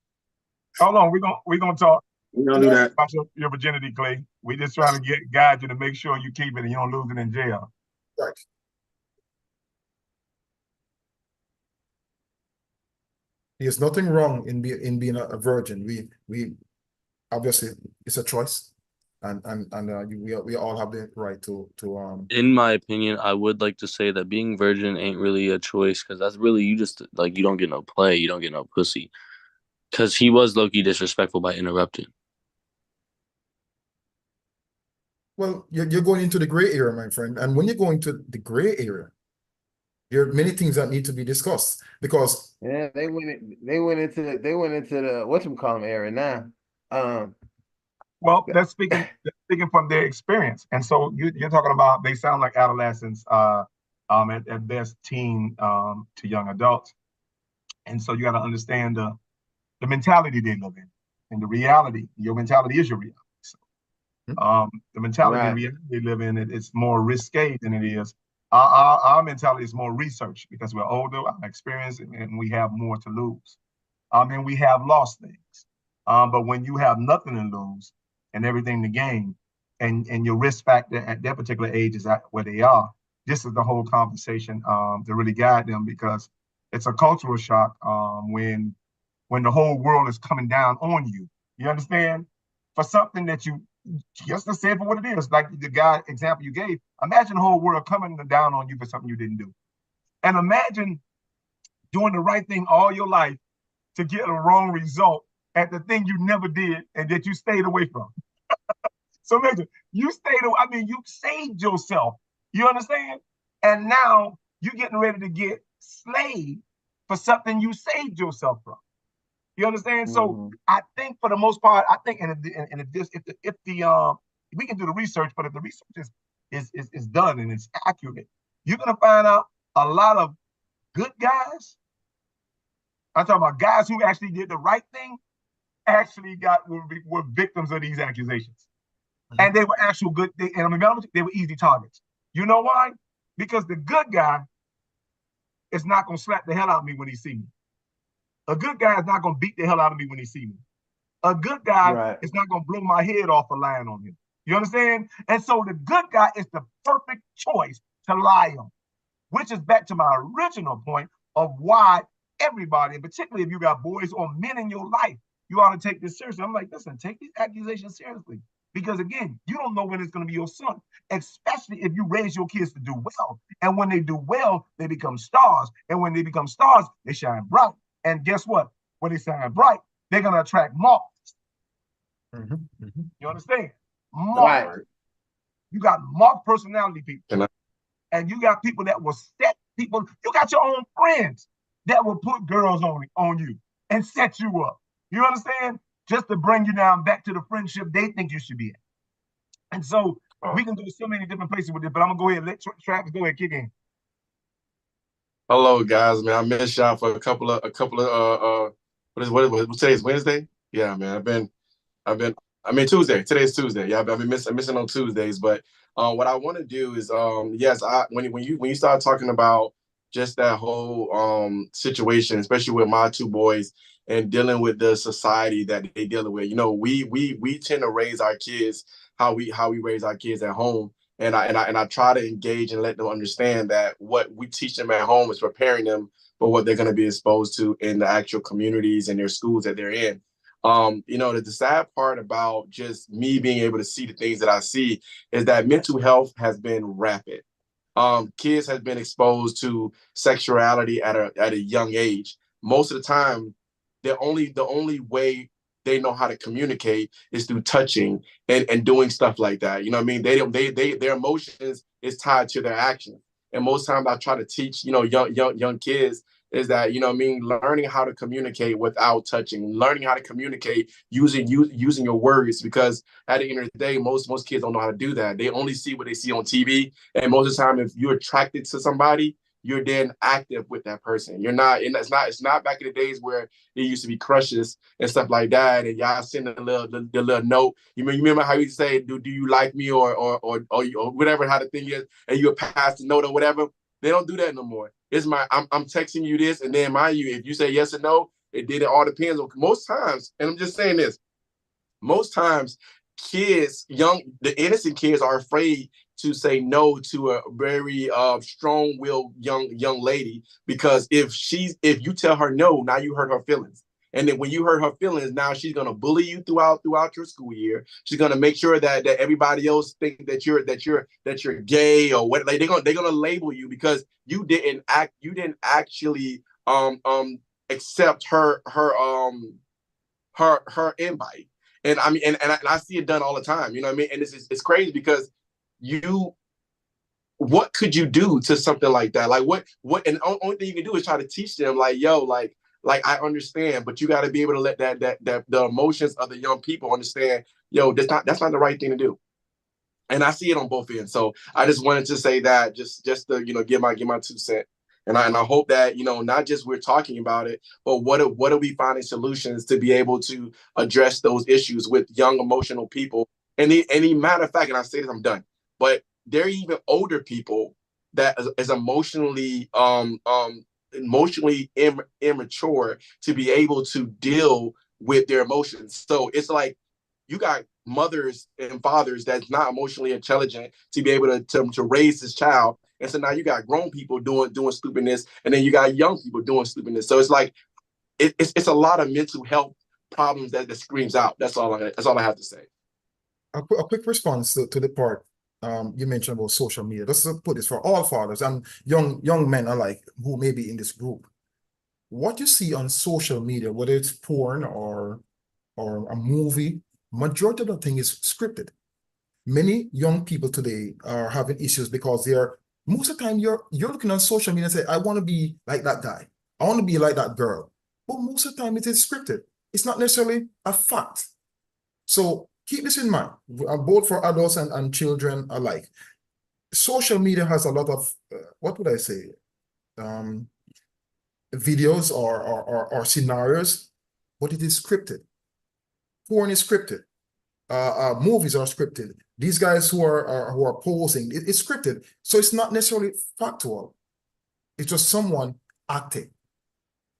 hold on. We're gonna talk We don't do that. about your virginity, Clay. We just trying to guide you to make sure you keep it and you don't lose it in jail. Right. There's nothing wrong in being a virgin. We obviously it's a choice, and we all have the right to In my opinion, I would like to say that being virgin ain't really a choice, because that's really, you just like, you don't get no play, you don't get no pussy, because he was low-key disrespectful by interrupting. Well, you're going into the gray area, my friend, and when you go into the gray area, there are many things that need to be discussed because yeah, they went into the whatchamacallit area now. Well, that's speaking from their experience, and so you're talking about they sound like adolescents, at best teen to young adults, and so you got to understand the mentality they live in and the reality. Your mentality is your reality. So, the mentality and reality they live in, it's more risque than it is. Our mentality is more research because we're older, our experience, and we have more to lose. And we have lost things. But when you have nothing to lose and everything to gain, and your risk factor at that particular age is at where they are, this is the whole conversation to really guide them, because it's a cultural shock when the whole world is coming down on you. You understand? For something that you just to say it for what it is, like the guy example you gave. Imagine the whole world coming down on you for something you didn't do, and imagine doing the right thing all your life to get a wrong result at the thing you never did and that you stayed away from. So imagine you you saved yourself. You understand? And now you're getting ready to get slayed for something you saved yourself from. You understand? So I think for the most part, I think, if we can do the research, but if the research is done and it's accurate, you're gonna find out a lot of good guys. I'm talking about guys who actually did the right thing, actually were victims of these accusations, and they were actual good. And I'm honest, they were easy targets. You know why? Because the good guy is not gonna slap the hell out of me when he see me. A good guy is not going to beat the hell out of me when he see me. A good guy is not going to blow my head off for lying on him. You understand? And so the good guy is the perfect choice to lie on, which is back to my original point of why everybody, and particularly if you got boys or men in your life, you ought to take this seriously. I'm like, listen, take these accusations seriously. Because again, you don't know when it's going to be your son, especially if you raise your kids to do well. And when they do well, they become stars. And when they become stars, they shine bright. And guess what? When they shine bright, they're going to attract marks. You understand? Mark. You got marked personality people. And you got people that will set people. You got your own friends that will put girls on you and set you up. You understand? Just to bring you down back to the friendship they think you should be in. And so we can go so many different places with this, but I'm going to go ahead and let Travis go ahead and kick in. Hello, guys, man. I missed y'all for a couple of what today's Wednesday? Yeah, man. Tuesday. Today's Tuesday. Yeah, I've been missing on Tuesdays. But what I want to do is yes, when you start talking about just that whole situation, especially with my two boys and dealing with the society that they dealing with, we tend to raise our kids how we raise our kids at home. And I try to engage and let them understand that what we teach them at home is preparing them for what they're going to be exposed to in the actual communities and their schools that they're in. The sad part about just me being able to see the things that I see is that mental health has been rapid. Kids have been exposed to sexuality at a young age. Most of the time, the only way they know how to communicate is through touching and doing stuff like that. You know what I mean? Their emotions is tied to their actions. And most times I try to teach, young kids is that, you know what I mean, learning how to communicate without touching, learning how to communicate using your words, because at the end of the day, most kids don't know how to do that. They only see what they see on TV. And most of the time, if you're attracted to somebody, you're then active with that person. You're not, and it's not back in the days where it used to be crushes and stuff like that, and y'all send the little note. You remember how you say, do you like me, or whatever, how the thing is, and you pass the note or whatever. They don't do that no more. It's I'm texting you this, and then mind you, if you say yes or no, it all depends on most times. And I'm just saying this, most times kids, the innocent kids are afraid to say no to a very strong-willed young lady, because if you tell her no, now you hurt her feelings. And then when you hurt her feelings, now she's gonna bully you throughout your school year. She's gonna make sure that everybody else think that you're gay or what. Like they're gonna label you because you didn't actually accept her invite. And I mean, and I see it done all the time. You know what I mean? And it's crazy because what could you do to something like that? Like what? And the only thing you can do is try to teach them, like, yo, like I understand, but you got to be able to let that the emotions of the young people understand, yo, that's not the right thing to do. And I see it on both ends. So I just wanted to say that, just to, you know, give my 2 cents. And I hope that, you know, not just we're talking about it, but what are we finding solutions to be able to address those issues with young emotional people? And the matter of fact, and I say this, I'm done, but there are even older people that is emotionally immature to be able to deal with their emotions. So it's like you got mothers and fathers that's not emotionally intelligent to be able to raise this child. And so now you got grown people doing stupidness, and then you got young people doing stupidness. So it's like it's a lot of mental health problems that screams out. That's all I have to say. A quick response to the part you mentioned about social media. Let's put this for all fathers and young men alike who may be in this group. What you see on social media, whether it's porn or a movie, majority of the thing is scripted. Many young people today are having issues because most of the time you're looking on social media and say, I want to be like that guy. I want to be like that girl. But most of the time it is scripted. It's not necessarily a fact. So keep this in mind, both for adults and children alike. Social media has a lot of, what would I say, videos or scenarios, but it is scripted. Porn is scripted. Movies are scripted. These guys who are posing, it's scripted. So it's not necessarily factual. It's just someone acting.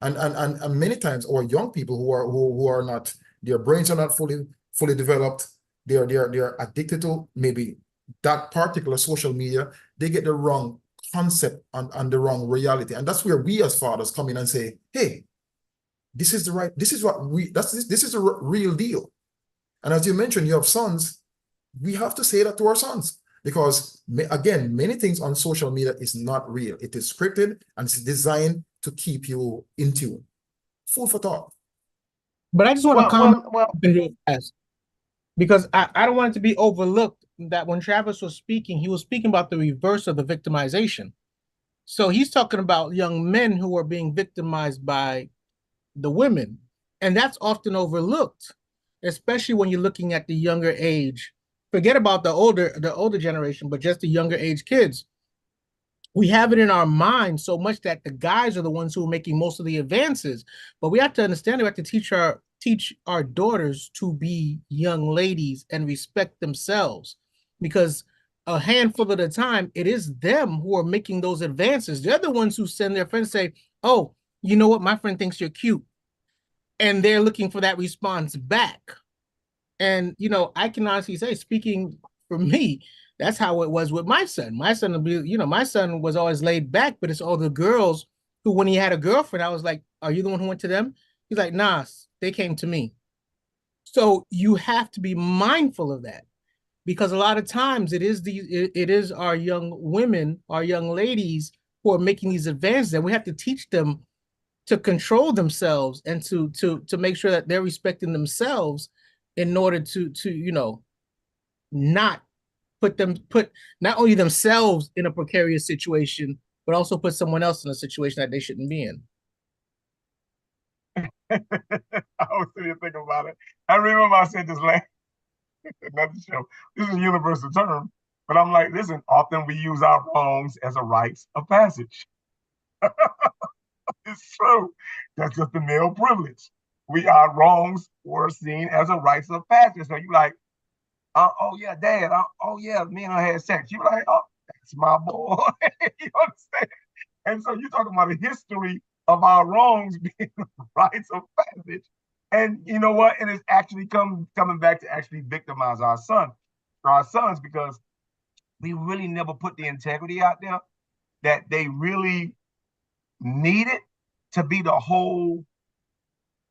And many times, or young people who are not, their brains are not fully developed. They're addicted to maybe that particular social media. They get the wrong concept and the wrong reality. And that's where we as fathers come in and say, hey, this is the real deal. And as you mentioned, you have sons. We have to say that to our sons, because again, many things on social media is not real. It is scripted and it's designed to keep you in tune. Food for thought. But I just want to comment because I don't want it to be overlooked that when Travis was speaking, he was speaking about the reverse of the victimization. So he's talking about young men who are being victimized by the women, and that's often overlooked, especially when you're looking at the younger age. Forget about the older generation, but just the younger age kids. We have it in our mind so much that the guys are the ones who are making most of the advances. But we have to understand, we have to teach our daughters to be young ladies and respect themselves, because a handful of the time, it is them who are making those advances. They're the ones who send their friends say, oh, you know what? My friend thinks you're cute. And they're looking for that response back. And, you know, I can honestly say, speaking for me, that's how it was with my son. My son my son was always laid back, but it's all the girls who, when he had a girlfriend, I was like, are you the one who went to them? He's like, nah, they came to me. So you have to be mindful of that, because a lot of times it is our young women, our young ladies who are making these advances, and we have to teach them to control themselves and to make sure that they're respecting themselves in order to you know, not put not only themselves in a precarious situation, but also put someone else in a situation that they shouldn't be in. I was sitting here thinking about it. I remember I said this last another show. This is a universal term, but I'm like, listen, often we use our wrongs as a rites of passage. It's true. That's just the male privilege. Our wrongs were seen as a rites of passage. So you like, oh yeah, dad. Oh yeah, me and I had sex. You like, oh, that's my boy. You understand? And so you're talking about a history of our wrongs being rites of passage. And you know what? And it's actually coming back to actually victimize our sons, because we really never put the integrity out there that they really needed to be the whole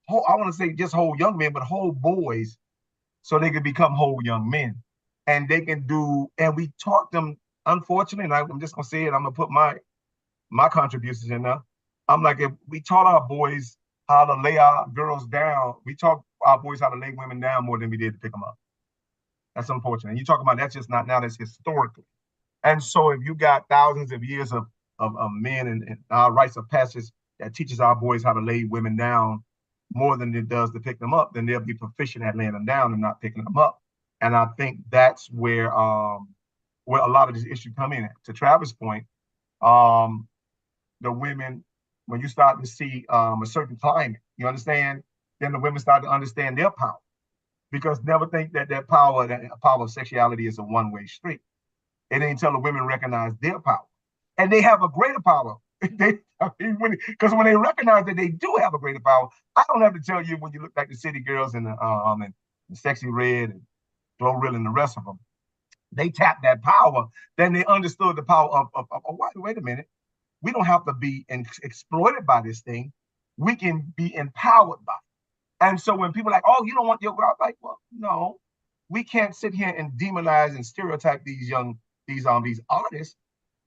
I want to say just whole young men, but whole boys, so they could become whole young men. And they can do, and we taught them, unfortunately, and I'm just gonna say it, I'm gonna put my contributions in there. I'm like, if we taught our boys how to lay our girls down, we taught our boys how to lay women down more than we did to pick them up. That's unfortunate. And you talk about that's just not now, that's historically. And so if you got thousands of years of men and our rites of passage that teaches our boys how to lay women down more than it does to pick them up, then they'll be proficient at laying them down and not picking them up. And I think that's where a lot of these issues come in. To Travis' point, the women, when you start to see a certain climate, you understand, then the women start to understand their power. Because never think that power of sexuality is a one-way street. It ain't until the women recognize their power. And they have a greater power. Because when they recognize that they do have a greater power, I don't have to tell you when you look like the City Girls and the Sexy Red and Glorilla and the rest of them, they tapped that power. Then they understood the power of wait a minute. We don't have to be exploited by this thing. We can be empowered by it. And so when people are like, oh, you don't want your girl, I'm like, well, no, we can't sit here and demonize and stereotype these artists,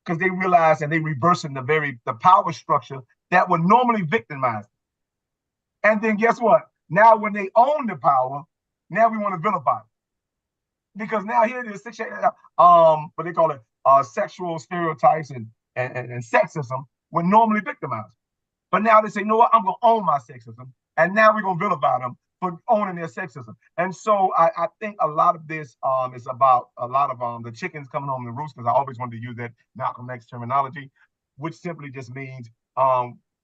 because they realize and they reversing the power structure that would normally victimize them. And then guess what? Now when they own the power, now we want to vilify them. Because now here it is, what they call it, sexual stereotypes and sexism would normally victimize them. But now they say, you know what, I'm going to own my sexism. And now we're going to vilify them for owning their sexism. And so I think a lot of this is about a lot of the chickens coming home to roost, because I always wanted to use that Malcolm X terminology, which simply just means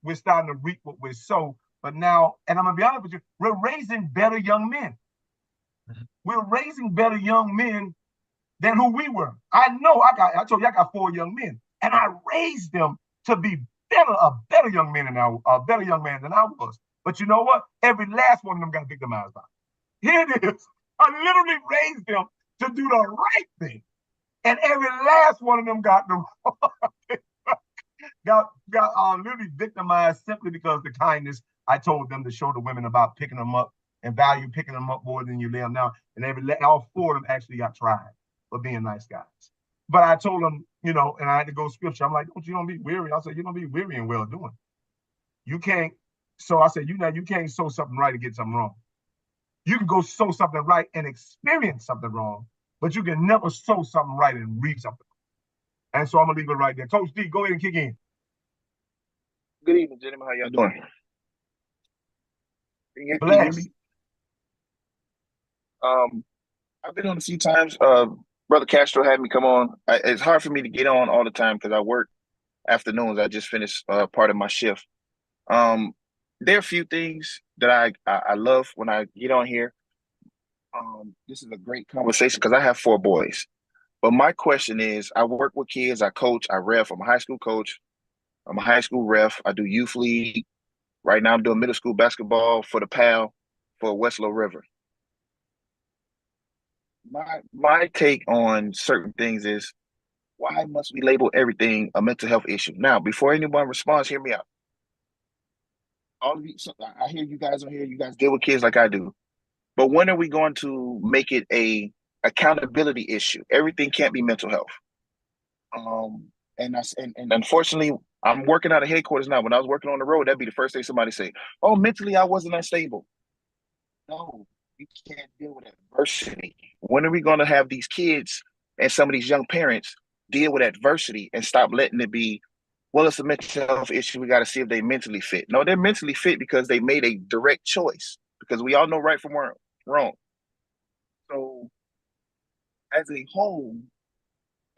we're starting to reap what we sow. But now, and I'm going to be honest with you, we're raising better young men. We're raising better young men than who we were. I know I told you I got 4 young men, and I raised them to be a better young man than I was. But you know what? Every last one of them got victimized by it. Here it is. I literally raised them to do the right thing. And every last one of them got the got literally victimized simply because the kindness I told them to show the women about picking them up and value picking them up more than you lay them down. And all 4 of them actually got tried for being nice guys. But I told them, and I had to go scripture. I'm like, don't be weary. I said, you don't be weary in well doing. You can't. So I said, you can't sow something right and get something wrong. You can go sow something right and experience something wrong, but you can never sow something right and reap something. And so I'm gonna leave it right there. Coach D, go ahead and kick in. Good evening, gentlemen. How y'all doing? Can you hear me? I've been on a few times. Brother Castro had me come on. It's hard for me to get on all the time because I work afternoons. I just finished part of my shift. There are a few things that I love when I get on here. This is a great conversation because I have 4 boys. But my question is, I work with kids, I coach, I ref. I'm a high school coach. I'm a high school ref. I do youth league. Right now I'm doing middle school basketball for the PAL for Westlow River. My take on certain things is, why must we label everything a mental health issue? Now, before anyone responds, hear me out. All of you, I hear you guys on here. You guys deal with kids like I do, but when are we going to make it a accountability issue? Everything can't be mental health. And unfortunately, I'm working out of headquarters now. When I was working on the road, that'd be the first thing somebody say, "Oh, mentally, I wasn't unstable." No, you can't deal with adversity. When are we going to have these kids and some of these young parents deal with adversity and stop letting it be well, it's a mental health issue. We got to see if they mentally fit. No, they're mentally fit because they made a direct choice. Because we all know right from wrong. So as a whole,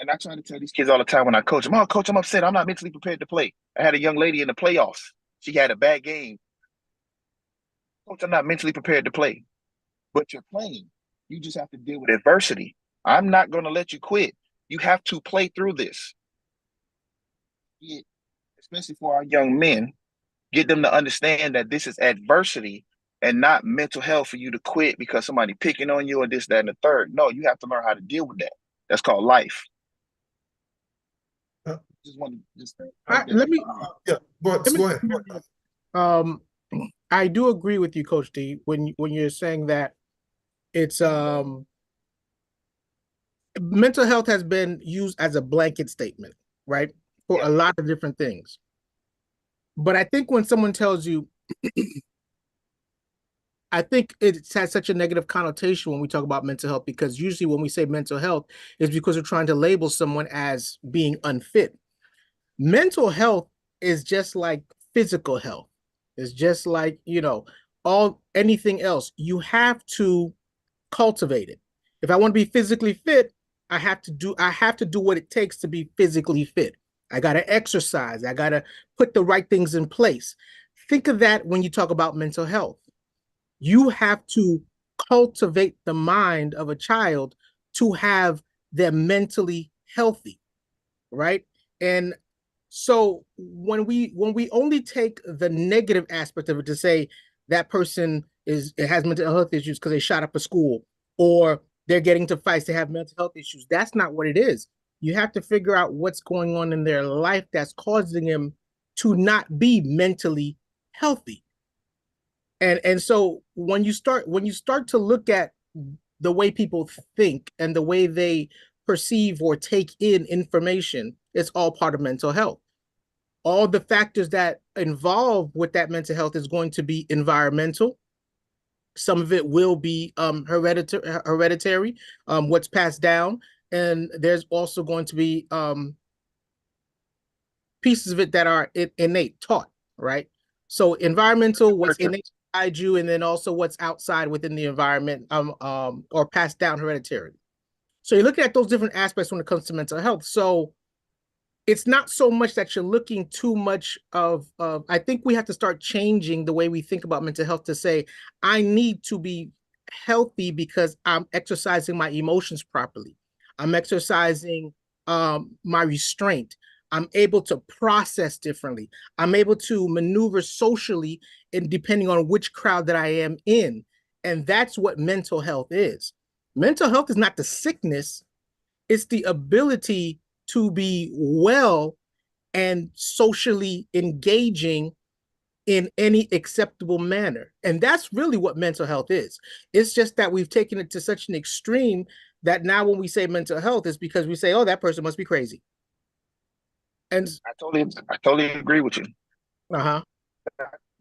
and I try to tell these kids all the time when I coach them, oh, coach, I'm upset. I'm not mentally prepared to play. I had a young lady in the playoffs. She had a bad game. Coach, I'm not mentally prepared to play. But you're playing. You just have to deal with adversity. I'm not going to let you quit. You have to play through this. Especially for our young men, get them to understand that this is adversity and not mental health for you to quit because somebody picking on you or this, that, and the third. No, you have to learn how to deal with that. That's called life. Just want to just let me Yeah, but go ahead. I do agree with you, Coach D, when you're saying that it's mental health has been used as a blanket statement, right? For a lot of different things. But I think when someone tells you, I think it has such a negative connotation when we talk about mental health, because usually when we say mental health, it's because we're trying to label someone as being unfit. Mental health is just like physical health. It's just like, anything else. You have to cultivate it. If I want to be physically fit, I have to do what it takes to be physically fit. I got to exercise. I got to put the right things in place. Think of that when you talk about mental health. You have to cultivate the mind of a child to have them mentally healthy, right? And so when we only take the negative aspect of it to say that person has mental health issues because they shot up a school, or they're getting to fights, they have mental health issues. That's not what it is. You have to figure out what's going on in their life that's causing them to not be mentally healthy. And so when you start to look at the way people think and the way they perceive or take in information, it's all part of mental health. All the factors that involve with that mental health is going to be environmental. Some of it will be hereditary, what's passed down, and there's also going to be pieces of it that are innate, taught, right? So environmental, what's innate inside you, and then also what's outside within the environment, or passed down hereditary. So you're looking at those different aspects when it comes to mental health. So it's not so much that you're looking too much of, I think we have to start changing the way we think about mental health to say, I need to be healthy because I'm exercising my emotions properly. I'm exercising my restraint. I'm able to process differently. I'm able to maneuver socially and depending on which crowd that I am in. And that's what mental health is. Mental health is not the sickness. It's the ability to be well and socially engaging in any acceptable manner. And that's really what mental health is. It's just that we've taken it to such an extreme that now when we say mental health, is because we say, oh, that person must be crazy. And I totally agree with you. Uh-huh.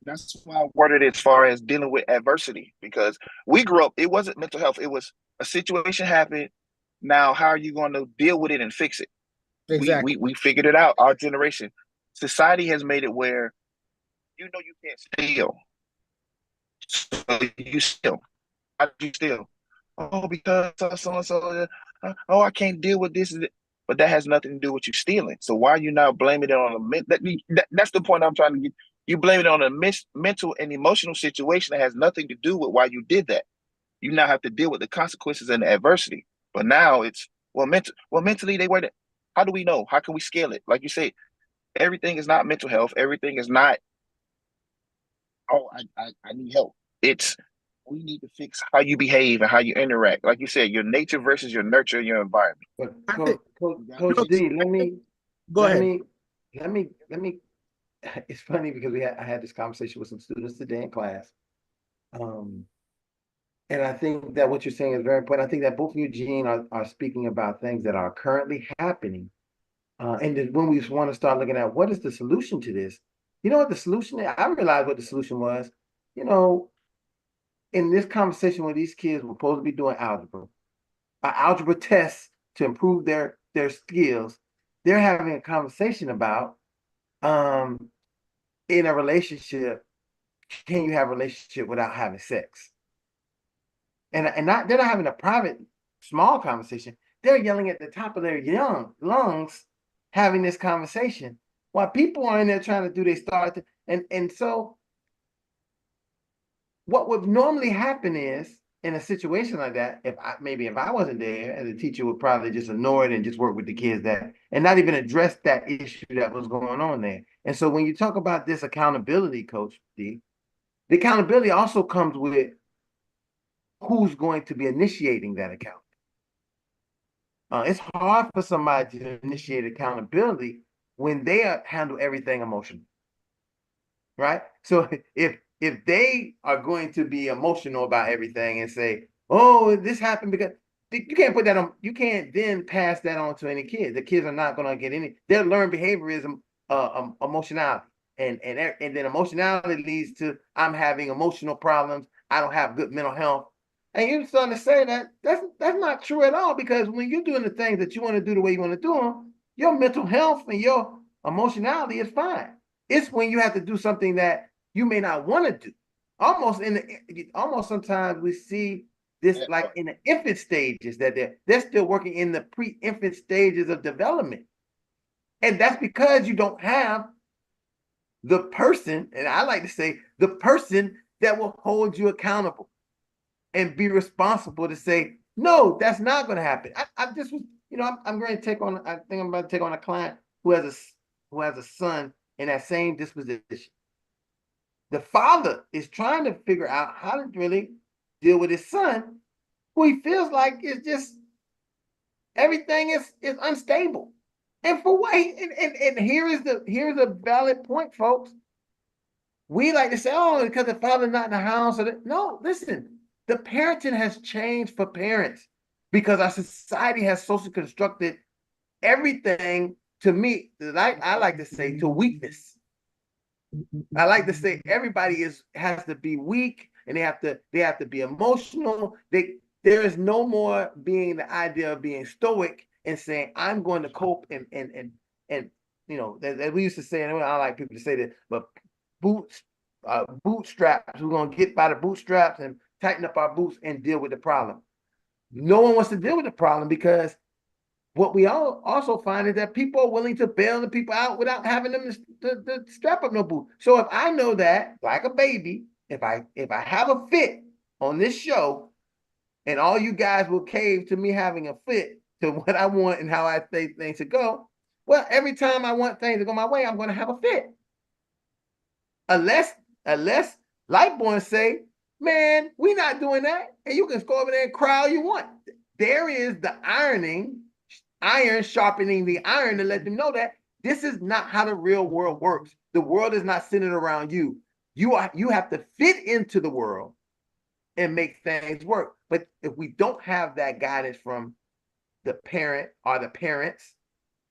That's why I worded it as far as dealing with adversity, because we grew up, it wasn't mental health. It was a situation happened. Now, how are you going to deal with it and fix it? Exactly. We figured it out. Our generation, society has made it where you can't steal. So you steal. How do you steal? Oh, because so and so. Oh, I can't deal with this. But that has nothing to do with you stealing. So why are you now blaming it on that's the point I'm trying to get. You blame it on a mental and emotional situation that has nothing to do with why you did that. You now have to deal with the consequences and the adversity. But now it's mentally they were. How do we know? How can we scale it? Like you say, everything is not mental health. Everything is not. Oh, I need help. It's we need to fix how you behave and how you interact. Like you said, your nature versus your nurture and your environment. But Coach D, go ahead. Let me. It's funny because I had this conversation with some students today in class. And I think that what you're saying is very important. I think that both of you, Gene, are speaking about things that are currently happening. And then when we want to start looking at what is the solution to this, you know what the solution is? I realized what the solution was. In this conversation where these kids were supposed to be doing algebra tests to improve their skills, they're having a conversation about in a relationship, can you have a relationship without having sex? And not they're not having a private, small conversation. They're yelling at the top of their lungs, having this conversation while people are in there trying to do their start. And so what would normally happen is in a situation like that, if I wasn't there as a teacher, would probably just ignore it and just work with the kids that and not even address that issue that was going on there. And so when you talk about this accountability, Coach D, the accountability also comes with who's going to be initiating that account. It's hard for somebody to initiate accountability when they handle everything emotional, right? So if they are going to be emotional about everything and say, "Oh, this happened," because you can't put that on, you can't then pass that on to any kids. The kids are not going to get any. They'll learn behaviorism, emotionality, and then emotionality leads to I'm having emotional problems. I don't have good mental health. And you're starting to say that that's not true at all, because when you're doing the things that you want to do the way you want to do them, your mental health and your emotionality is fine. It's when you have to do something that you may not want to do. Almost sometimes we see this like in the infant stages that they're still working in the pre-infant stages of development. And that's because you don't have the person, and I like to say the person that will hold you accountable and be responsible to say, no, that's not going to happen. I just was, I'm going to take on, I think I'm about to take on a client who has a son in that same disposition. The father is trying to figure out how to really deal with his son, who he feels like is just, everything is unstable. And for what, and here's a valid point, folks. We like to say, oh, because the father's not in the house. No, listen. The parenting has changed for parents because our society has socially constructed everything to me, I like to say, to weakness. I like to say everybody has to be weak, and they have to be emotional. There is no more being the idea of being stoic and saying I'm going to cope and that we used to say, and I don't like people to say that, but bootstraps. We're gonna get by the bootstraps and tighten up our boots and deal with the problem. No one wants to deal with the problem because what we all also find is that people are willing to bail the people out without having them to strap up no boot. So if I know that, like a baby, if I have a fit on this show, and all you guys will cave to me having a fit to what I want and how I think things to go, well, every time I want things to go my way, I'm going to have a fit. Unless Lightborn say, man, we're not doing that. And you can go over there and cry all you want. There is the iron sharpening the iron to let them know that this is not how the real world works. The world is not centered around you. You have to fit into the world and make things work. But if we don't have that guidance from the parent or the parents,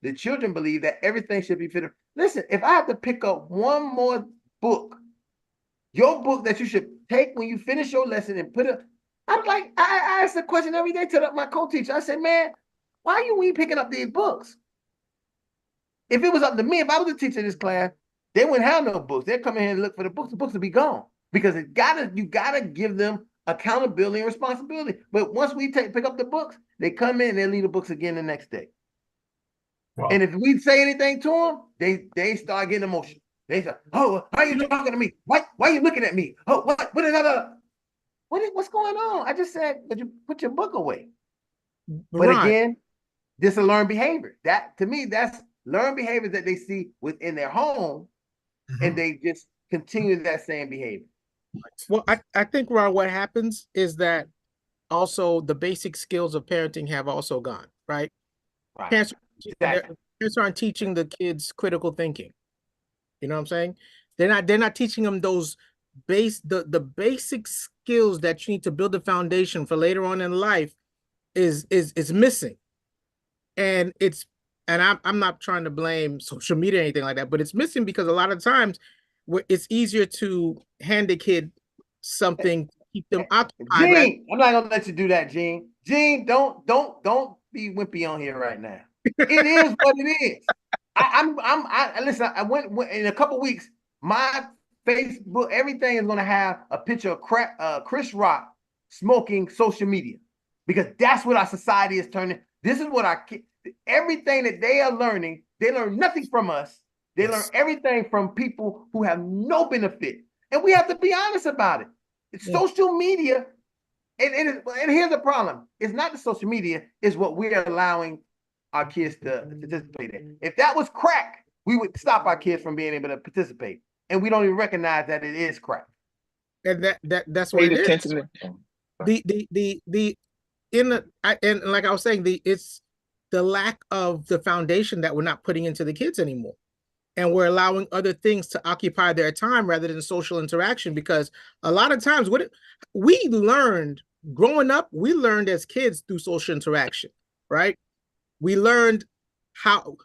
the children believe that everything should be fitted. Listen, if I have to pick up one more book, your book that you should take when you finish your lesson and put it, I ask the question every day to my co-teacher. I said, man, why are you picking up these books? If it was up to me, if I was a teacher in this class, they wouldn't have no books. They'd come in here and look for the books would be gone. Because you gotta give them accountability and responsibility. But once we pick up the books, they come in and they leave the books again the next day. Wow. And if we say anything to them, they start getting emotional. They say, "Oh, why are you talking to me? Why are you looking at me? Oh, what is that? What's going on?" I just said, "But you put your book away." But again, this is a learned behavior. That to me, that's learned behaviors that they see within their home, and they just continue that same behavior. Well, I think, Ron, what happens is that also the basic skills of parenting have also gone, right? Right. Parents aren't teaching the kids critical thinking. You know what I'm saying? They're not teaching them those the basic skills that you need to build the foundation for later on in life is missing. And I'm not trying to blame social media or anything like that, but it's missing because a lot of times it's easier to hand a kid something to keep them occupied. Gene, I'm not gonna let you do that, Gene. Gene, don't be wimpy on here right now. It is what it is. I listen. I went in a couple weeks. My Facebook, everything is gonna have a picture of Chris Rock smoking social media, because that's what our society is turning. This is what our kids. Everything that they are learning, they learn nothing from us. They learn everything from people who have no benefit, and we have to be honest about it. It's social media, and here's the problem: it's not the social media; it's what we're allowing our kids to participate in. If that was crack, we would stop our kids from being able to participate, and we don't even recognize that it is crack. And that's what it is. And like I was saying, it's the lack of the foundation that we're not putting into the kids anymore. And we're allowing other things to occupy their time rather than social interaction, because a lot of times we learned growing up, we learned as kids through social interaction, right? We learned how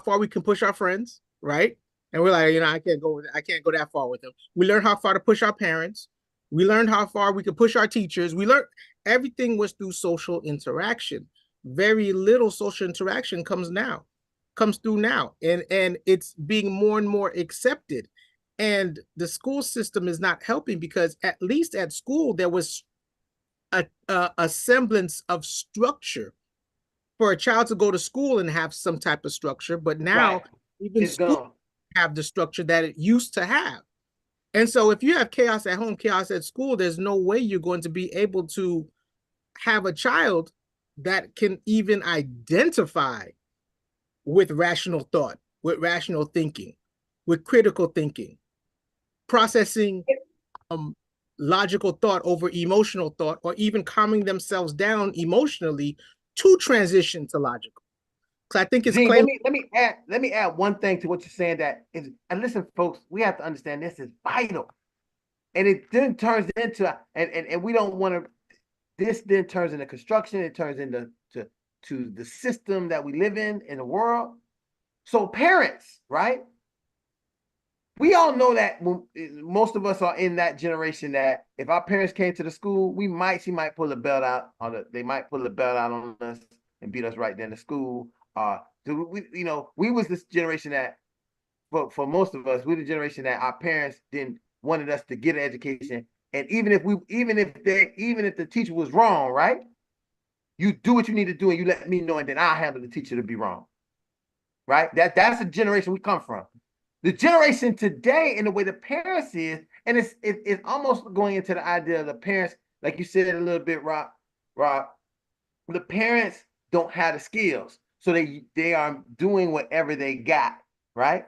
far we can push our friends, right? And we're like, I can't go that far with them. We learned how far to push our parents. We learned how far we could push our teachers. We learned everything was through social interaction. Very little social interaction comes through now. And it's being more and more accepted. And the school system is not helping, because at least at school, there was a semblance of structure for a child to go to school and have some type of structure. But now even school have the structure that it used to have. And so if you have chaos at home, chaos at school, there's no way you're going to be able to have a child that can even identify with rational thought, with rational thinking, with critical thinking, processing logical thought over emotional thought, or even calming themselves down emotionally to transition to logical. Because I think it's Gene, let me add one thing to what you're saying. And listen, folks, we have to understand this is vital. And it then turns into and we don't want to. This then turns into construction. It turns into to the system that we live in the world. So parents, right? We all know that most of us are in that generation that if our parents came to the school, she might pull a belt out they might pull a belt out on us and beat us right then to school. We was this generation that, for most of us, we're the generation that our parents didn't wanted us to get an education. And even if the teacher was wrong, right? You do what you need to do and you let me know, and then I'll handle the teacher to be wrong. Right? That's the generation we come from. The generation today, and the way the parents is, and it's almost going into the idea of the parents, like you said a little bit, Rob, the parents don't have the skills. So they are doing whatever they got, right?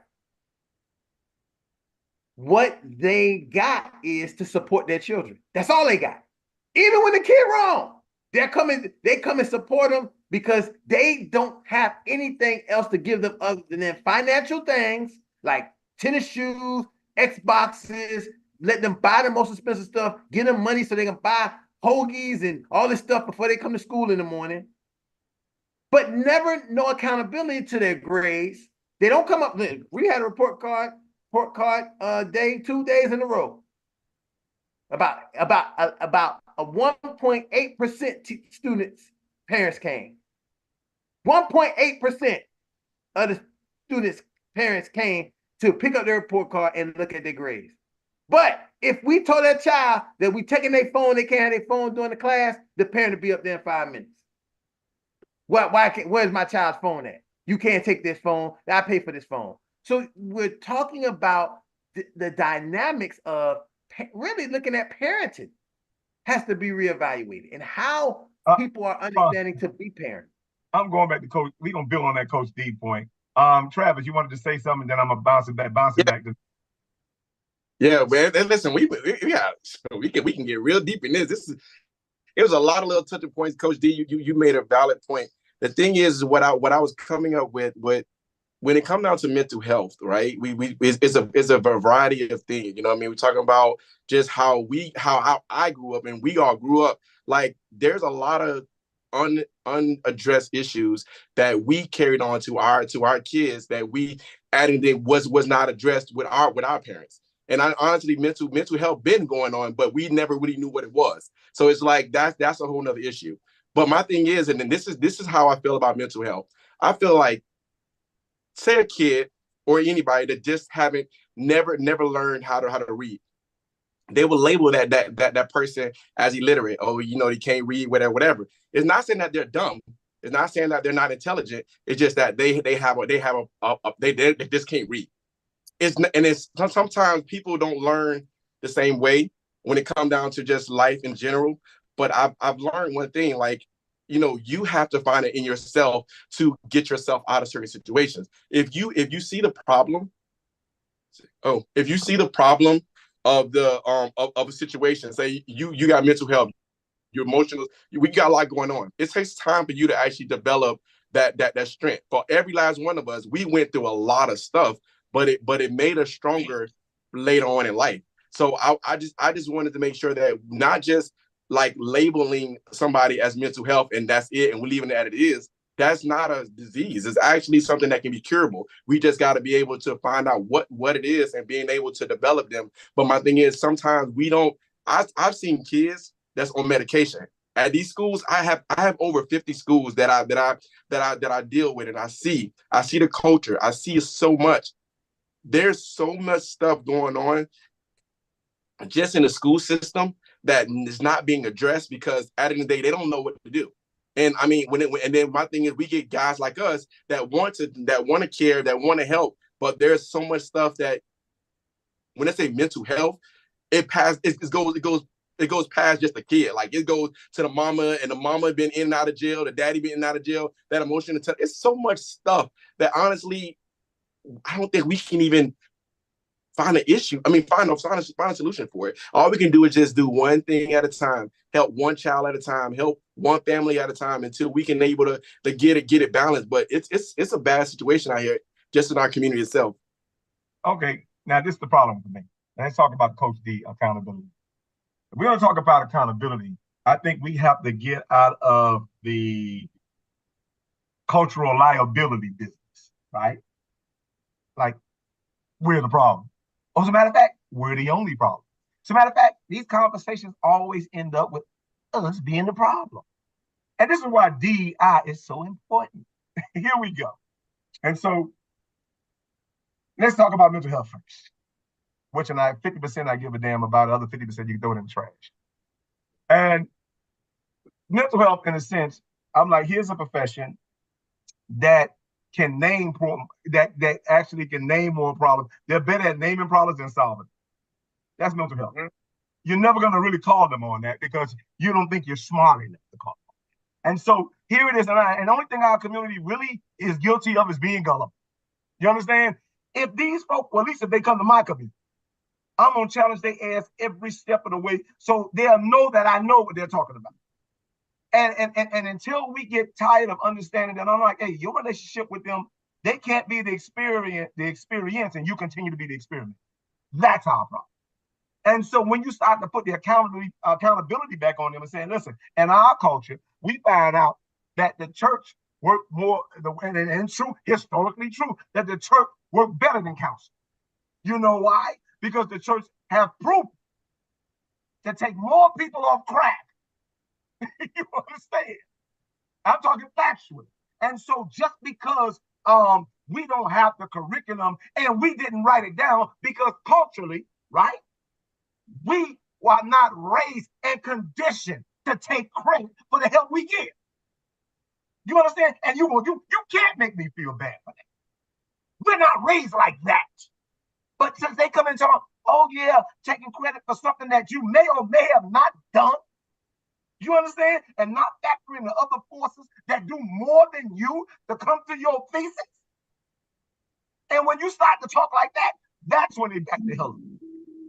What they got is to support their children. That's all they got. Even when the kid wrong, they come and support them, because they don't have anything else to give them other than financial things like tennis shoes, Xboxes, let them buy the most expensive stuff, give them money so they can buy hoagies and all this stuff before they come to school in the morning, but never no accountability to their grades. They don't come up. We had a report card day 2 days in a row about a 1.8% students' parents came. 1.8% of the students' parents came to pick up their report card and look at their grades. But if we told that child that we taking their phone, they can't have their phone during the class, the parent will be up there in 5 minutes. Where's my child's phone at? You can't take this phone. I pay for this phone. So we're talking about the dynamics of really looking at parenting has to be reevaluated, and how people are understanding to be parents. I'm going back to Coach. We're gonna build on that Coach D point. Travis, you wanted to say something, then I'm gonna bounce it back to. Yeah, man. And listen, we can get real deep in this. It was a lot of little touching points. Coach D, you made a valid point. The thing is, what I was coming up with when it comes down to mental health, right? It's a variety of things. You know what I mean? We're talking about just how I grew up, and we all grew up. Like, there's a lot of unaddressed issues that we carried on to our kids that we added in was not addressed with our parents. And I honestly, mental health been going on, but we never really knew what it was. So it's like that's a whole nother issue. But my thing is, and then this is how I feel about mental health. I feel like say a kid or anybody that just haven't never learned how to read. They will label that person as illiterate. Oh, you know, they can't read, whatever. It's not saying that they're dumb. It's not saying that they're not intelligent. It's just that they just can't read. It's sometimes people don't learn the same way when it comes down to just life in general. But I've learned one thing, like, you know, you have to find it in yourself to get yourself out of certain situations. If you see the problem, if you see the problem of the of a situation, say you got mental health, you're emotional, we got a lot going on. It takes time for you to actually develop that strength. For every last one of us, we went through a lot of stuff, but it made us stronger later on in life. So I just wanted to make sure that not just like labeling somebody as mental health and that's it, and we're leaving it as it is. That's not a disease. It's actually something that can be curable. We just got to be able to find out what it is and being able to develop them. But my thing is, sometimes we don't. I've seen kids that's on medication at these schools. I have over 50 schools that I deal with, and I see the culture. I see so much. There's so much stuff going on just in the school system that is not being addressed because at the end of the day, they don't know what to do. And I mean, and then my thing is, we get guys like us that want to care, that want to help, but there's so much stuff that when I say mental health, it goes past just a kid. Like, it goes to the mama, and the mama been in and out of jail, the daddy been in and out of jail, that emotional. It's so much stuff that honestly, I don't think we can even find an issue. I mean, find a solution for it. All we can do is just do one thing at a time, help one child at a time, help one family at a time until we can able to get it balanced. But it's a bad situation out here, just in our community itself. Okay, now this is the problem for me. Let's talk about Coach D, accountability. If we're going to talk about accountability, I think we have to get out of the cultural liability business, right? Like, we're the problem. As a matter of fact, we're the only problem. As a matter of fact, these conversations always end up with us being the problem. And this is why DEI is so important. Here we go. And so let's talk about mental health first, which 50% I give a damn about, the other 50% you can throw it in the trash. And mental health, in a sense, I'm like, here's a profession that can name that actually can name more problems. They're better at naming problems than solving. That's mental health. You're never going to really call them on that because you don't think you're smart enough to call them. And so here it is. And the only thing our community really is guilty of is being gullible. You understand? If these folks, well, at least if they come to my community, I'm going to challenge their ass every step of the way so they'll know that I know what they're talking about. And until we get tired of understanding that, I'm like, hey, your relationship with them, they can't be the experience, and you continue to be the experiment. That's our problem. And so when you start to put the accountability back on them and saying, listen, in our culture, we find out that the church worked more, and true, historically true, that the church worked better than counsel. You know why? Because the church have proof to take more people off crack. You understand? I'm talking factually. And so just because we don't have the curriculum and we didn't write it down because culturally, right, we are not raised and conditioned to take credit for the help we get. You understand? And you can't make me feel bad for that. We're not raised like that. But since they come and talk, oh yeah, taking credit for something that you may or may have not done, you understand? And not factoring the other forces that do more than you to come to your thesis. And when you start to talk like that, that's when they back the hell up.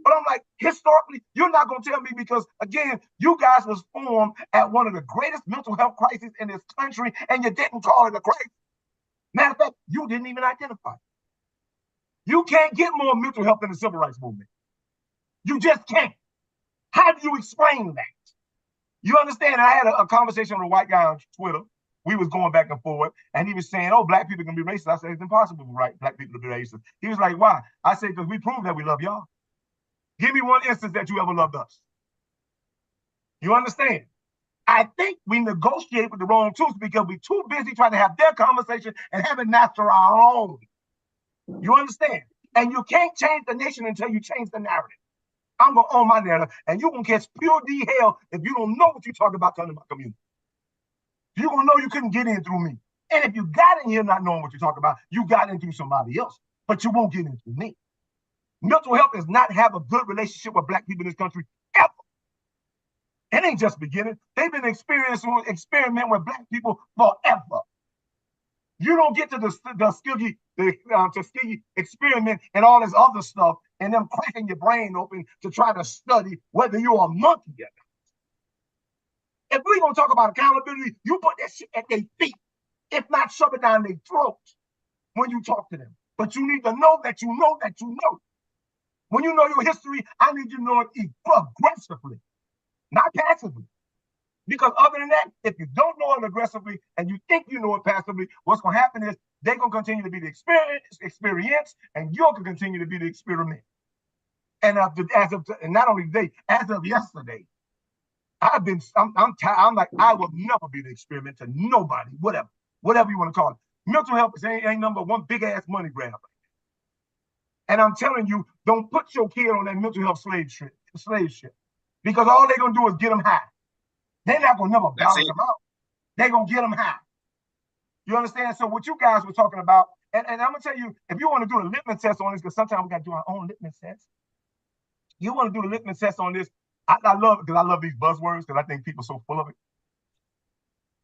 But I'm like, historically, you're not going to tell me because, again, you guys was formed at one of the greatest mental health crises in this country, and you didn't call it a crisis. Matter of fact, you didn't even identify it. You can't get more mental health than the civil rights movement. You just can't. How do you explain that? You understand? I had a conversation with a white guy on Twitter. We was going back and forth, and he was saying, oh, black people can be racist. I said, it's impossible for black people to be racist. He was like, why? I said, because we proved that we love y'all. Give me one instance that you ever loved us. You understand? I think we negotiate with the wrong tools because we're too busy trying to have their conversation and haven't mastered our own. You understand? And you can't change the nation until you change the narrative. I'm going to own my narrative, and you're going to catch pure D hell if you don't know what you're talking about telling my community. You're going to know you couldn't get in through me. And if you got in here not knowing what you're talking about, you got in through somebody else, but you won't get in through me. Mental health does not have a good relationship with Black people in this country ever. It ain't just beginning. They've been experimenting with Black people forever. You don't get to the Tuskegee experiment and all this other stuff and them cracking your brain open to try to study whether you're a monkey or not. If we're going to talk about accountability, you put that shit at their feet. If not, shove it down their throats when you talk to them. But you need to know that you know that you know. When you know your history, I need you to know it aggressively, not passively. Because other than that, if you don't know it aggressively and you think you know it passively, what's going to happen is they're going to continue to be the experience, and you're going to continue to be the experiment. And and not only today, as of yesterday, I'm like, I will never be the experiment to nobody, whatever you want to call it. Mental health ain't number one big ass money grab. And I'm telling you, don't put your kid on that mental health slave ship, because all they're going to do is get them high. They're not going to never balance them out. They're going to get them high. You understand? So what you guys were talking about, and I'm going to tell you, if you want to do a litmus test on this, because sometimes we got to do our own litmus test. You want to do the litmus test on this, I love it because I love these buzzwords because I think people are so full of it.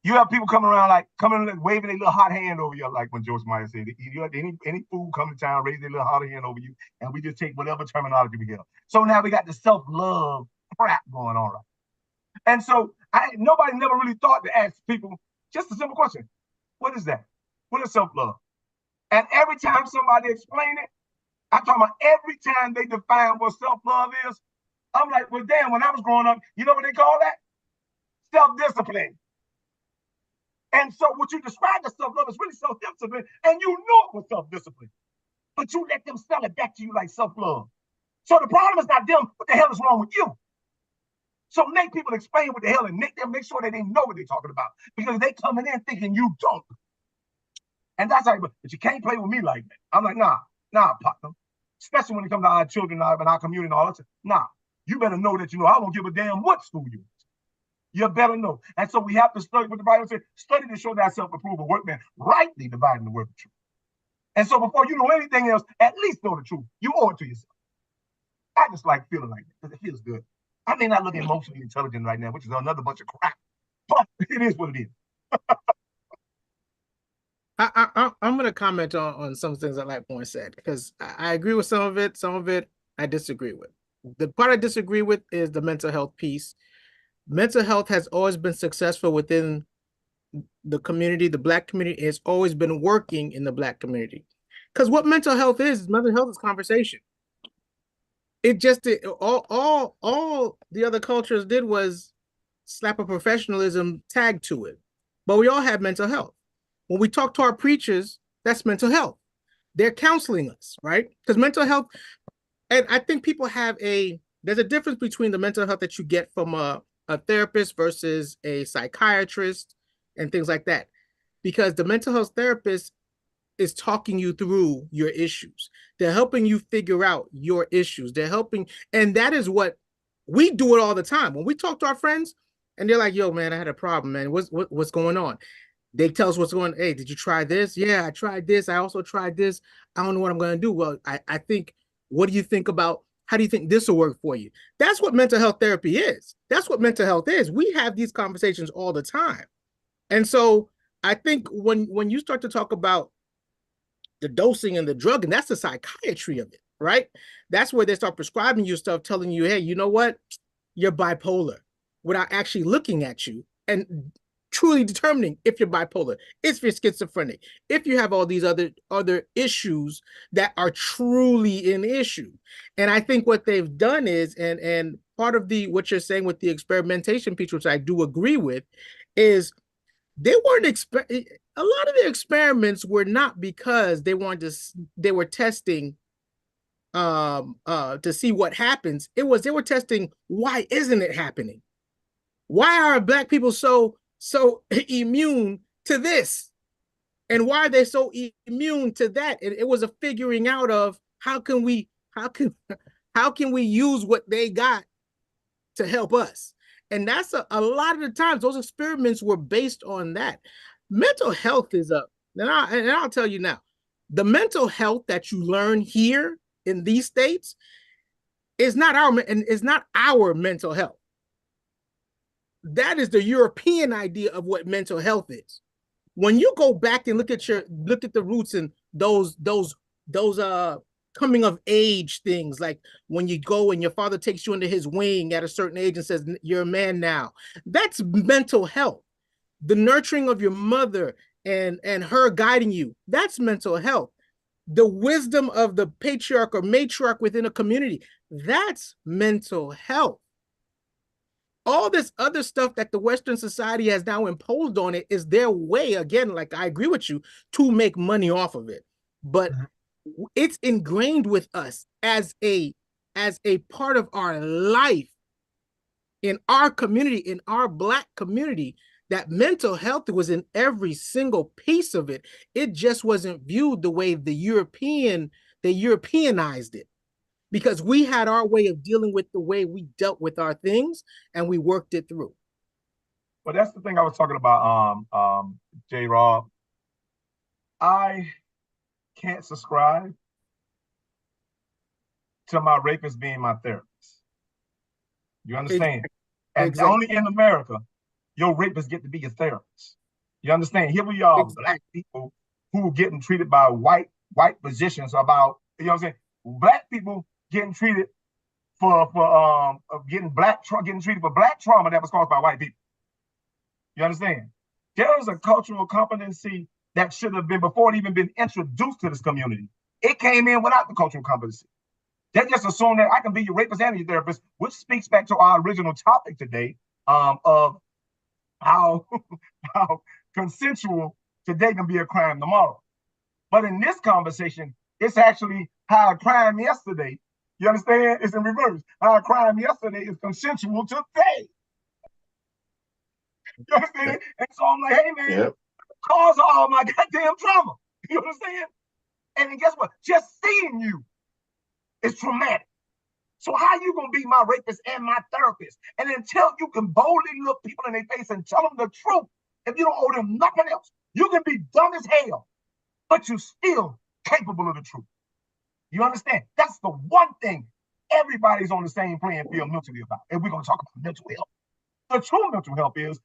You have people coming around waving their little hot hand over you, like when George Myers said, you have any fool come to town, raise their little hot hand over you, and we just take whatever terminology we get. So now we got the self-love crap going on, right? And so nobody never really thought to ask people just a simple question. What is that? What is self-love? And every time somebody explain it, I'm talking about every time they define what self-love is, I'm like, well, damn, when I was growing up, you know what they call that? Self-discipline. And so what you described as self-love is really self-discipline, and you know it was self-discipline. But you let them sell it back to you like self-love. So the problem is not them, what the hell is wrong with you? So make people explain what the hell and make sure that they know what they're talking about. Because they coming in thinking you don't. And that's how, but you can't play with me like that. I'm like, nah, partner. Especially when it comes to our children and our community and all that. Nah, you better know that you know I won't give a damn what school you is. You better know. And so we have to study what the Bible says, study to show that self-approval workman, rightly dividing the word of truth. And so before you know anything else, at least know the truth. You owe it to yourself. I just like feeling like that because it feels good. I may not look emotionally intelligent right now, which is another bunch of crap, but it is what it is. I'm going to comment on some things that Lightborn said, because I agree with some of it I disagree with. The part I disagree with is the mental health piece. Mental health has always been successful within the community. The Black community has always been working in the Black community. Because what mental health is conversation. It just all the other cultures did was slap a professionalism tag to it. But we all have mental health. When we talk to our preachers, that's mental health. They're counseling us, right? Because mental health, and I think people there's a difference between the mental health that you get from a therapist versus a psychiatrist and things like that. Because the mental health therapist is talking you through your issues. They're helping you figure out your issues. They're helping, and that is what we do it all the time. When we talk to our friends and they're like, yo, man, I had a problem, man. What's going on? They tell us what's going on. Hey, did you try this? Yeah, I tried this. I also tried this. I don't know what I'm going to do. Well, I think, what do you think about, how do you think this will work for you? That's what mental health therapy is. That's what mental health is. We have these conversations all the time. And so I think when you start to talk about the dosing and the drug, and that's the psychiatry of it, right? That's where they start prescribing you stuff, telling you, hey, you know what? You're bipolar, without actually looking at you and truly determining if you're bipolar, if you're schizophrenic, if you have all these other issues that are truly an issue. And I think what they've done is, and part of what you're saying with the experimentation piece, which I do agree with, is they weren't a lot of the experiments were not because they were testing to see what happens. They were testing, why isn't it happening? Why are Black people so immune to this? And why are they so immune to that? It was a figuring out of how can we use what they got to help us. And that's a lot of the times those experiments were based on that. Mental health is up. And I'll tell you now, the mental health that you learn here in these states is not our mental health. That is the European idea of what mental health is. When you go back and look at the roots and those coming of age things, like when you go and your father takes you under his wing at a certain age and says, you're a man now, that's mental health. The nurturing of your mother and her guiding you, that's mental health. The wisdom of the patriarch or matriarch within a community, that's mental health. All this other stuff that the Western society has now imposed on it is their way, again, like I agree with you, to make money off of it. But it's ingrained with us as a part of our life in our community, in our Black community, that mental health was in every single piece of it. It just wasn't viewed the way they Europeanized it. Because we had our way of dealing with the way we dealt with our things, and we worked it through. Well, that's the thing I was talking about, J. Rob. I can't subscribe to my rapist being my therapist. You understand? And Exactly. only in America, your rapist get to be your therapist. You understand? Here we are, Black people who are getting treated by white physicians about, you know what I'm saying? Black people getting treated for getting treated for Black trauma that was caused by white people. You understand? There is a cultural competency that should have been before it even been introduced to this community. It came in without the cultural competency. They just assume that I can be your rapist and your therapist, which speaks back to our original topic today, of how consensual today can be a crime tomorrow. But in this conversation, it's actually how a crime yesterday, you understand? It's in reverse. How a crime yesterday is consensual today. You understand? And so I'm like, hey man, cause all my goddamn trauma. You understand? And then guess what? Just seeing you is traumatic. So how you gonna be my rapist and my therapist? And until you can boldly look people in their face and tell them the truth, if you don't owe them nothing else, you can be dumb as hell, but you're still capable of the truth. You understand? That's the one thing everybody's on the same playing field mentally about. And we're gonna talk about mental health. The true mental health is,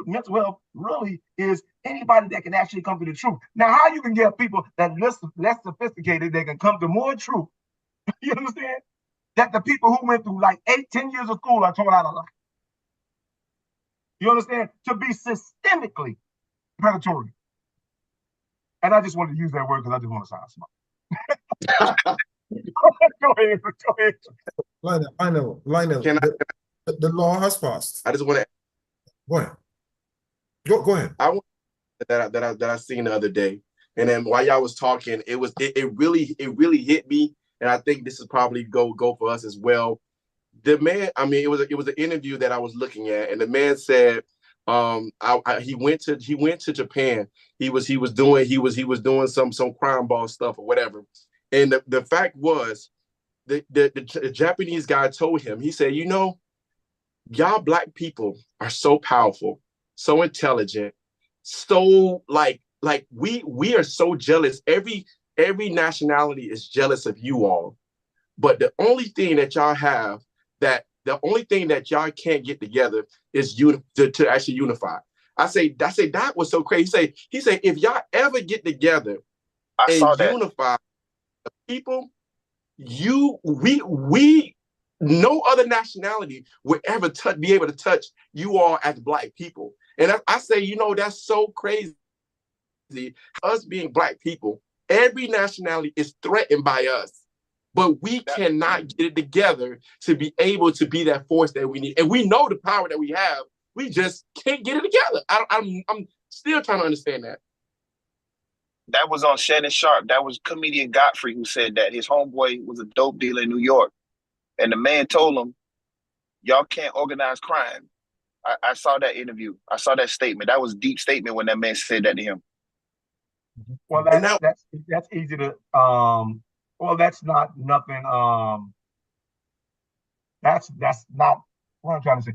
mental health really is anybody that can actually come to the truth. Now, how you can get people that less sophisticated, they can come to more truth, you understand? That the people who went through like 8-10 years of school are taught how to lie. You understand? To be systemically predatory. And I just wanted to use that word because I just want to sound smart. Go ahead. Lionel, the law has passed. I just want to. Go ahead. Go ahead. I want that I seen the other day, and then while y'all was talking, it really hit me, and I think this is probably go for us as well. The man, I mean, it was an interview that I was looking at, and the man said, he went to Japan. He was doing some crime ball stuff or whatever, and the fact was, the Japanese guy told him, he said, y'all Black people are so powerful, so intelligent, so like we are so jealous. Every nationality is jealous of you all. But the only thing that y'all have, the only thing that y'all can't get together is to actually unify. I say that was so crazy. He say if y'all ever get together and unify the people, we no other nationality would ever be able to touch you all as Black people. And I say, that's so crazy. Us being Black people, every nationality is threatened by us, but we cannot get it together to be able to be that force that we need. And we know the power that we have. We just can't get it together. I'm still trying to understand that. That was on Shannon Sharp. That was comedian Godfrey who said that his homeboy was a dope dealer in New York. And the man told him, y'all can't organize crime. I saw that interview. I saw that statement. That was a deep statement when that man said that to him. Well, And now, that's easy to well, that's not nothing that's not what I'm trying to say.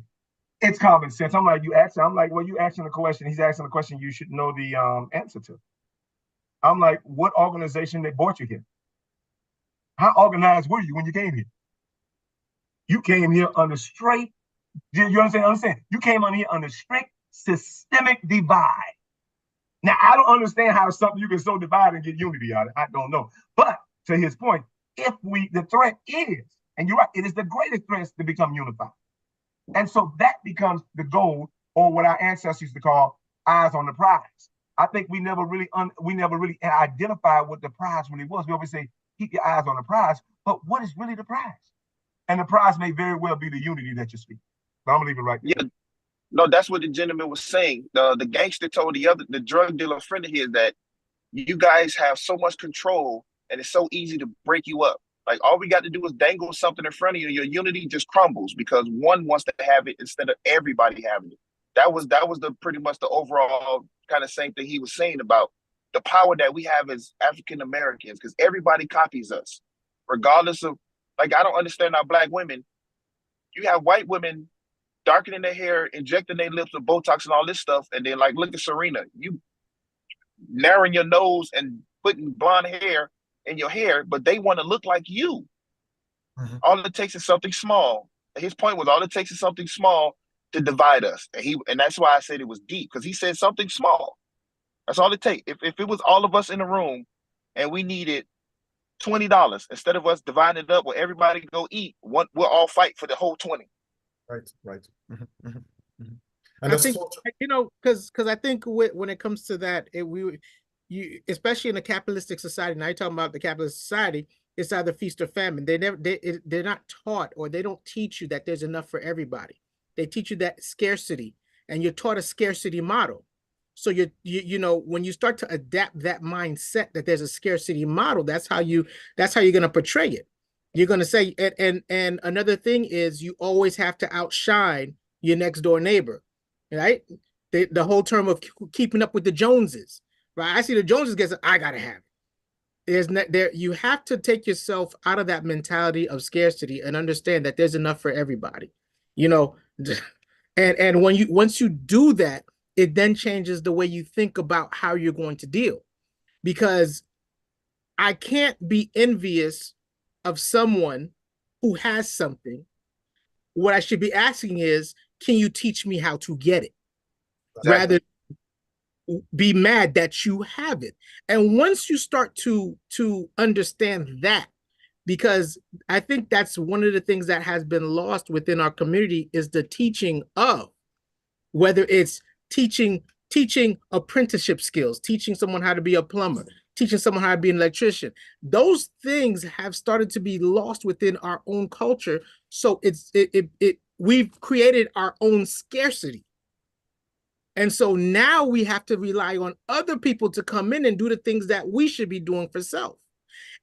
It's common sense. I'm like, well, you asking a question, he's asking a question you should know the answer to. I'm like, what organization they brought you here? How organized were you when you came here? You came here under straight, you understand? You came on here under strict systemic divide. Now, I don't understand how something you can so divide and get unity out of it. I don't know. But to his point, the threat is, and you're right, it is the greatest threat to become unified. And so that becomes the goal, or what our ancestors used to call eyes on the prize. I think we never really identified what the prize really was. We always say, keep your eyes on the prize, but what is really the prize? And the prize may very well be the unity that you speak. So I'm gonna leave it right there. Yeah, no, that's what the gentleman was saying. The gangster told the drug dealer friend of his that you guys have so much control and it's so easy to break you up. Like all we got to do is dangle something in front of you, and your unity just crumbles because one wants to have it instead of everybody having it. That was the pretty much the overall kind of same thing he was saying about the power that we have as African Americans, because everybody copies us, regardless of, like, I don't understand our Black women. You have white women darkening their hair, injecting their lips with Botox and all this stuff, and then like, look at Serena, you narrowing your nose and putting blonde hair in your hair, but they want to look like you. Mhm. All it takes is something small. His point was all it takes is something small to divide us. And that's why I said it was deep, because he said something small. That's all it takes. If it was all of us in a room and we needed $20, instead of us dividing it up where everybody go eat, we'll all fight for the whole 20. Right. Mhm, mhm, mhm. And I that's think, culture. because I think when it comes to that, you especially in a capitalistic society. Now you're talking about the capitalist society. It's either feast or famine. They're not taught, or they don't teach you that there's enough for everybody. They teach you that scarcity, and you're taught a scarcity model. So when you start to adapt that mindset that there's a scarcity model, that's how you're going to portray it. You're going to say, and another thing is, you always have to outshine your next door neighbor, right? The whole term of keeping up with the Joneses, right? I see the Joneses get it, I gotta have it. You have to take yourself out of that mentality of scarcity and understand that there's enough for everybody, and once you do that, it then changes the way you think about how you're going to deal, because I can't be envious of someone who has something. What I should be asking is, can you teach me how to get it? Exactly. Rather be mad that you have it. And once you start to understand that, because I think that's one of the things that has been lost within our community, is the teaching of, whether it's teaching apprenticeship skills, teaching someone how to be a plumber, teaching someone how to be an electrician. Those things have started to be lost within our own culture. So we've created our own scarcity. And so now we have to rely on other people to come in and do the things that we should be doing for self.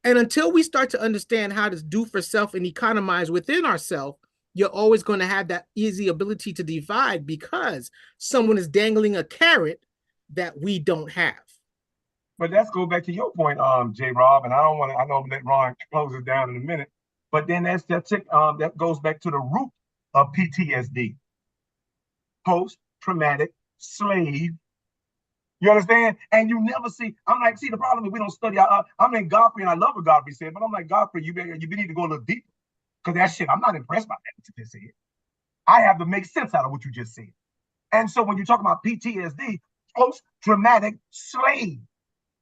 And until we start to understand how to do for self and economize within ourselves, you're always going to have that easy ability to divide, because someone is dangling a carrot that we don't have. But let's go back to your point, J. Rob, and I know I'm gonna let Ron close it down in a minute. But then that goes back to the root of PTSD, post-traumatic slave. You understand? And you never see. I'm like, see, the problem is we don't study. I'm in Godfrey, and I love what Godfrey said, but I'm like, Godfrey, you need to go a little deeper, because that shit, I'm not impressed by that what you just said. I have to make sense out of what you just said. And so when you talk about PTSD, post-traumatic slave,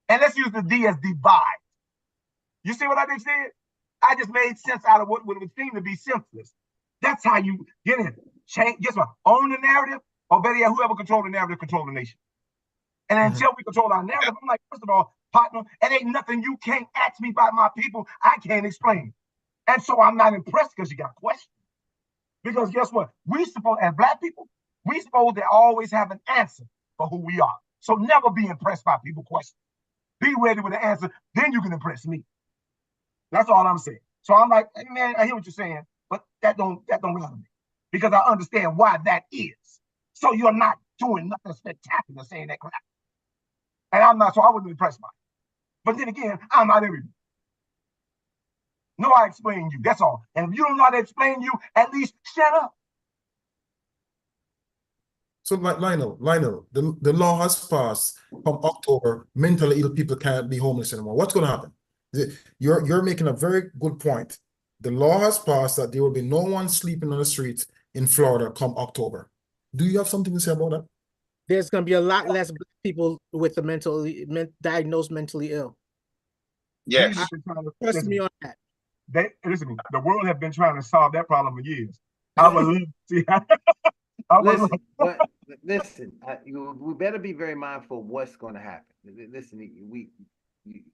and let's use the D as divide. You see what I just said? I just made sense out of what would seem to be senseless. That's how you get in. Change. Guess what? Own the narrative, or better yet, whoever controls the narrative control the nation. And until we control our narrative, I'm like, first of all, partner, it ain't nothing you can't ask me by my people. I can't explain. And so I'm not impressed because you got questions. Because guess what? As Black people, we supposed to always have an answer for who we are. So never be impressed by people's questions. Be ready with the answer, then you can impress me. That's all I'm saying. So I'm like, hey, man, I hear what you're saying, but that don't matter me, because I understand why that is. So you're not doing nothing spectacular saying that crap. And I'm not, so I wasn't impressed by it. But then again, I'm not everybody. No, I explain you. That's all. And if you don't know how to explain you, at least shut up. So Lionel, the law has passed from October. Mentally ill people can't be homeless anymore. What's going to happen? You're making a very good point. The law has passed that there will be no one sleeping on the streets in Florida come October. Do you have something to say about that? There's going to be a lot less black people with the diagnosed mentally ill. Yes. Trust me on that. Listen, the world has been trying to solve that problem for years. I would love to see. Listen, we better be very mindful of what's going to happen. Listen,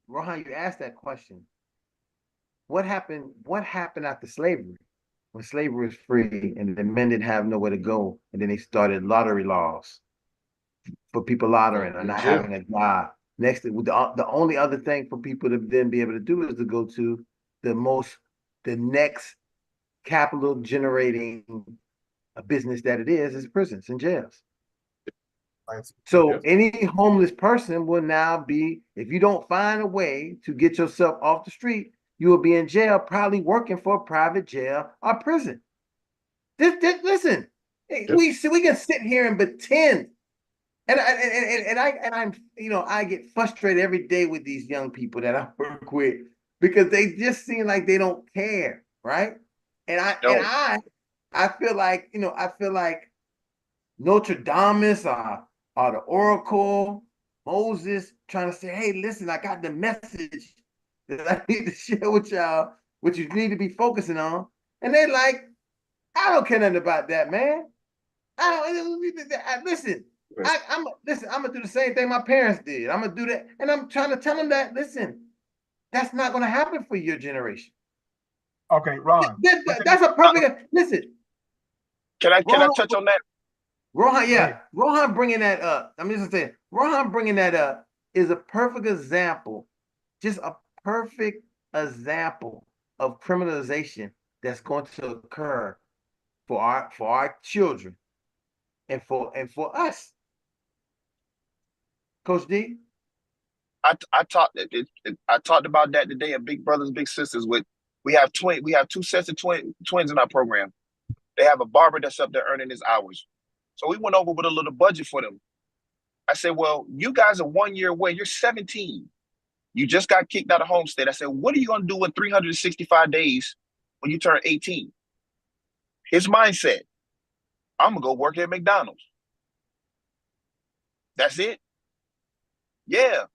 Rohan, you asked that question. What happened after slavery? When slavery was free and the men didn't have nowhere to go, and then they started lottery laws for people lottering or not having a job. Next, the only other thing for people to then be able to do is to go to the next capital generating a business that it is prisons and jails. So any homeless person will now be, if you don't find a way to get yourself off the street, you will be in jail, probably working for a private jail or prison. Listen, we can sit here and pretend. And I get frustrated every day with these young people that I work with because they just seem like they don't care, right? And I feel like Notre Dame or the Oracle, Moses trying to say, hey, listen, I got the message that I need to share with y'all, what you need to be focusing on. And they're like, I don't care nothing about that, man. Listen. I'm gonna do the same thing my parents did. I'm gonna do that, and I'm trying to tell them that. Listen, that's not gonna happen for your generation. Okay, Ron. That's a perfect. Listen. Can I touch on that? Rohan, yeah, Rohan bringing that up. I'm just saying, Rohan bringing that up is a perfect example, just a perfect example of criminalization that's going to occur for our children and for us. Coach D? I talked about that today at Big Brothers Big Sisters. We have two sets of twins in our program. They have a barber that's up there earning his hours. So we went over with a little budget for them. I said, well, you guys are 1 year away. You're 17. You just got kicked out of Homestead. I said, what are you going to do in 365 days when you turn 18? His mindset, I'm going to go work at McDonald's. That's it? Yeah.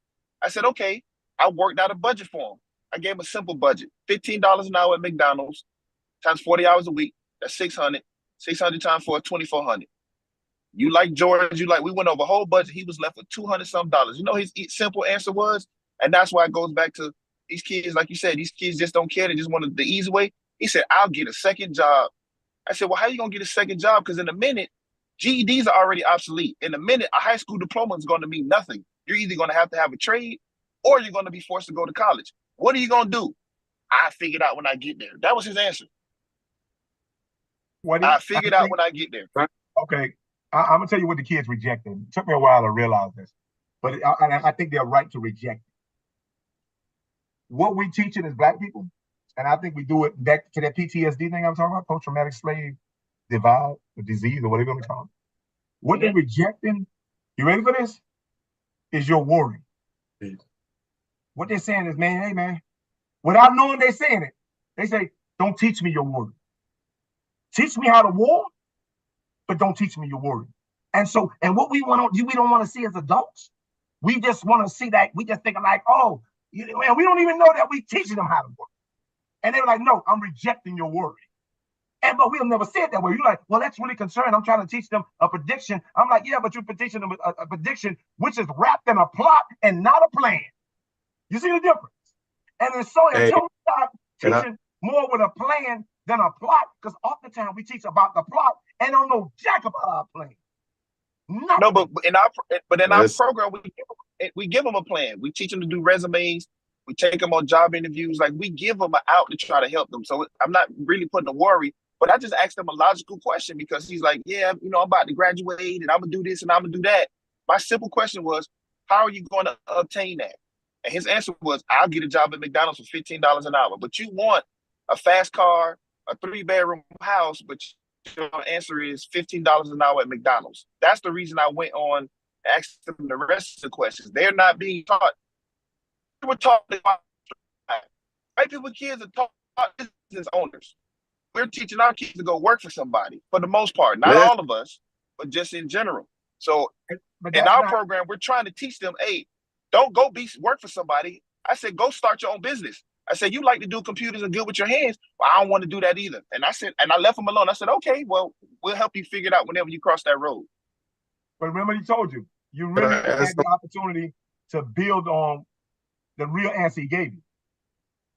I said, okay. I worked out a budget for him. I gave him a simple budget. $15 an hour at McDonald's times 40 hours a week. That's 600. 600 times 4, 2,400. You like George, we went over a whole budget. He was left with $200-some. You know, his simple answer was, and that's why it goes back to these kids, like you said, these kids just don't care. They just want the easy way. He said, I'll get a second job. I said, well, how are you going to get a second job? Because in a minute, GEDs are already obsolete. In a minute, a high school diploma is going to mean nothing. You're either going to have a trade or you're going to be forced to go to college. What are you going to do? I figured out when I get there. That was his answer. I figured out when I get there. Okay. I'm going to tell you what the kids rejected. It took me a while to realize this, but I think they're right to reject it. What we teaching as Black people, and I think we do it back to that PTSD thing I was talking about, post-traumatic slave divide, or disease, or whatever you want to call it. What they're rejecting, you ready for this? Is your worry. What they're saying is, man, hey, man, without knowing they're saying it, they say, don't teach me your worry. Teach me how to war, but don't teach me your worry. And what we don't want to see as adults, we just want to see that, we just thinking like, oh, we don't even know that we teaching them how to work. And they were like, no, I'm rejecting your worry. But we'll never say it that way. You're like, well, that's really concerned. I'm trying to teach them a prediction. I'm like, yeah, but you're teaching them a prediction, which is wrapped in a plot and not a plan. You see the difference? And it's so until we start teaching more with a plan than a plot, because oftentimes we teach about the plot and don't know jack about our plan. Nothing. No, but in our program, we give them a plan. We teach them to do resumes. We take them on job interviews. Like, we give them an out to try to help them. So I'm not really putting a worry, but I just asked them a logical question because he's like, yeah, I'm about to graduate and I'm gonna do this and I'm gonna do that. My simple question was, how are you going to obtain that? And his answer was, I'll get a job at McDonald's for $15 an hour. But you want a fast car, a 3-bedroom house, but your answer is $15 an hour at McDonald's. That's the reason I went on asking them the rest of the questions. They're not being taught. We're taught about white people kids are taught business owners. We're teaching our kids to go work for somebody for the most part. Not all of us, but just in general. So in our program, we're trying to teach them, hey, don't go work for somebody. I said, go start your own business. I said, you like to do computers and good with your hands. Well, I don't want to do that either. And I said, and I left them alone. I said, okay, well, we'll help you figure it out whenever you cross that road. But remember, he told you, you really had the opportunity to build on the real answer he gave you.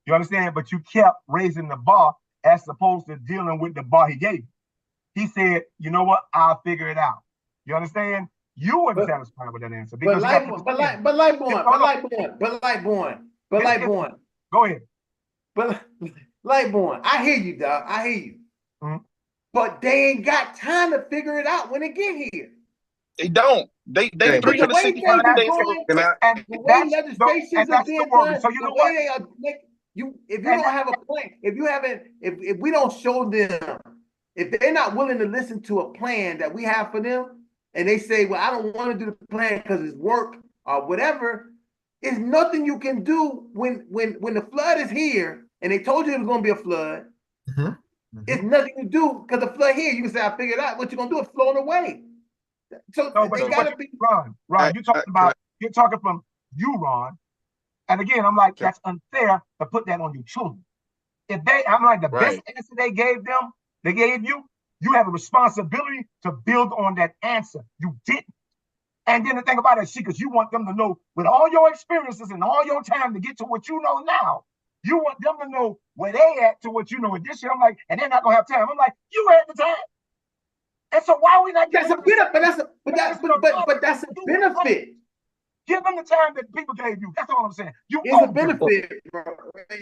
You understand? But you kept raising the bar as opposed to dealing with the bar he gave you. He said, you know what? I'll figure it out. You understand? You weren't satisfied with that answer. Because Lightborn. Go ahead. But Lightborn, I hear you, dog. I hear you. Mm-hmm. But they ain't got time to figure it out when they get here. They don't. They 365 days. And the way legislations are being done, so you know the way they are if you don't have a plan, if we don't show them, if they're not willing to listen to a plan that we have for them, and they say, well, I don't want to do the plan because it's work or whatever, it's nothing you can do when the flood is here and they told you it was going to be a flood. Mm-hmm. Mm-hmm. It's nothing to do because the flood here, you can say, I figured out what you're going to do is flowing away. So they got to be. Ron, you're talking from you, Ron. And again, I'm like, that's unfair to put that on your children. If I'm like, the best answer they gave you, you have a responsibility to build on that answer. You didn't. And then the thing about it, because you want them to know with all your experiences and all your time to get to what you know now, you want them to know where they at to what you know. And this year, I'm like, and they're not gonna have time. I'm like, you had the time. And so why are we not that's a benefit? But that's a benefit. Give them the time that people gave you. That's all I'm saying. It's a benefit, bro.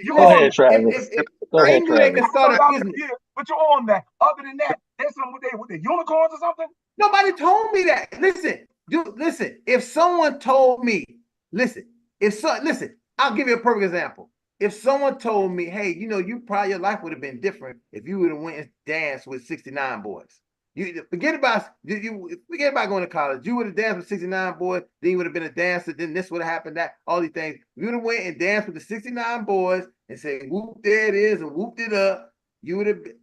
Go ahead, Travis. Go ahead, Travis. Can start a business. But you're on that. Other than that, there's some with the unicorns or something. Nobody told me that. Listen, listen. If someone told me, listen, I'll give you a perfect example. If someone told me, hey, you know, your life would have been different if you would have went and danced with 69 boys. You forget about going to college. You would have danced with 69 boys, then you would have been a dancer, then this would have happened, that, all these things. You would have went and danced with the 69 boys and said, whoop, there it is, and whooped it up. You would have been,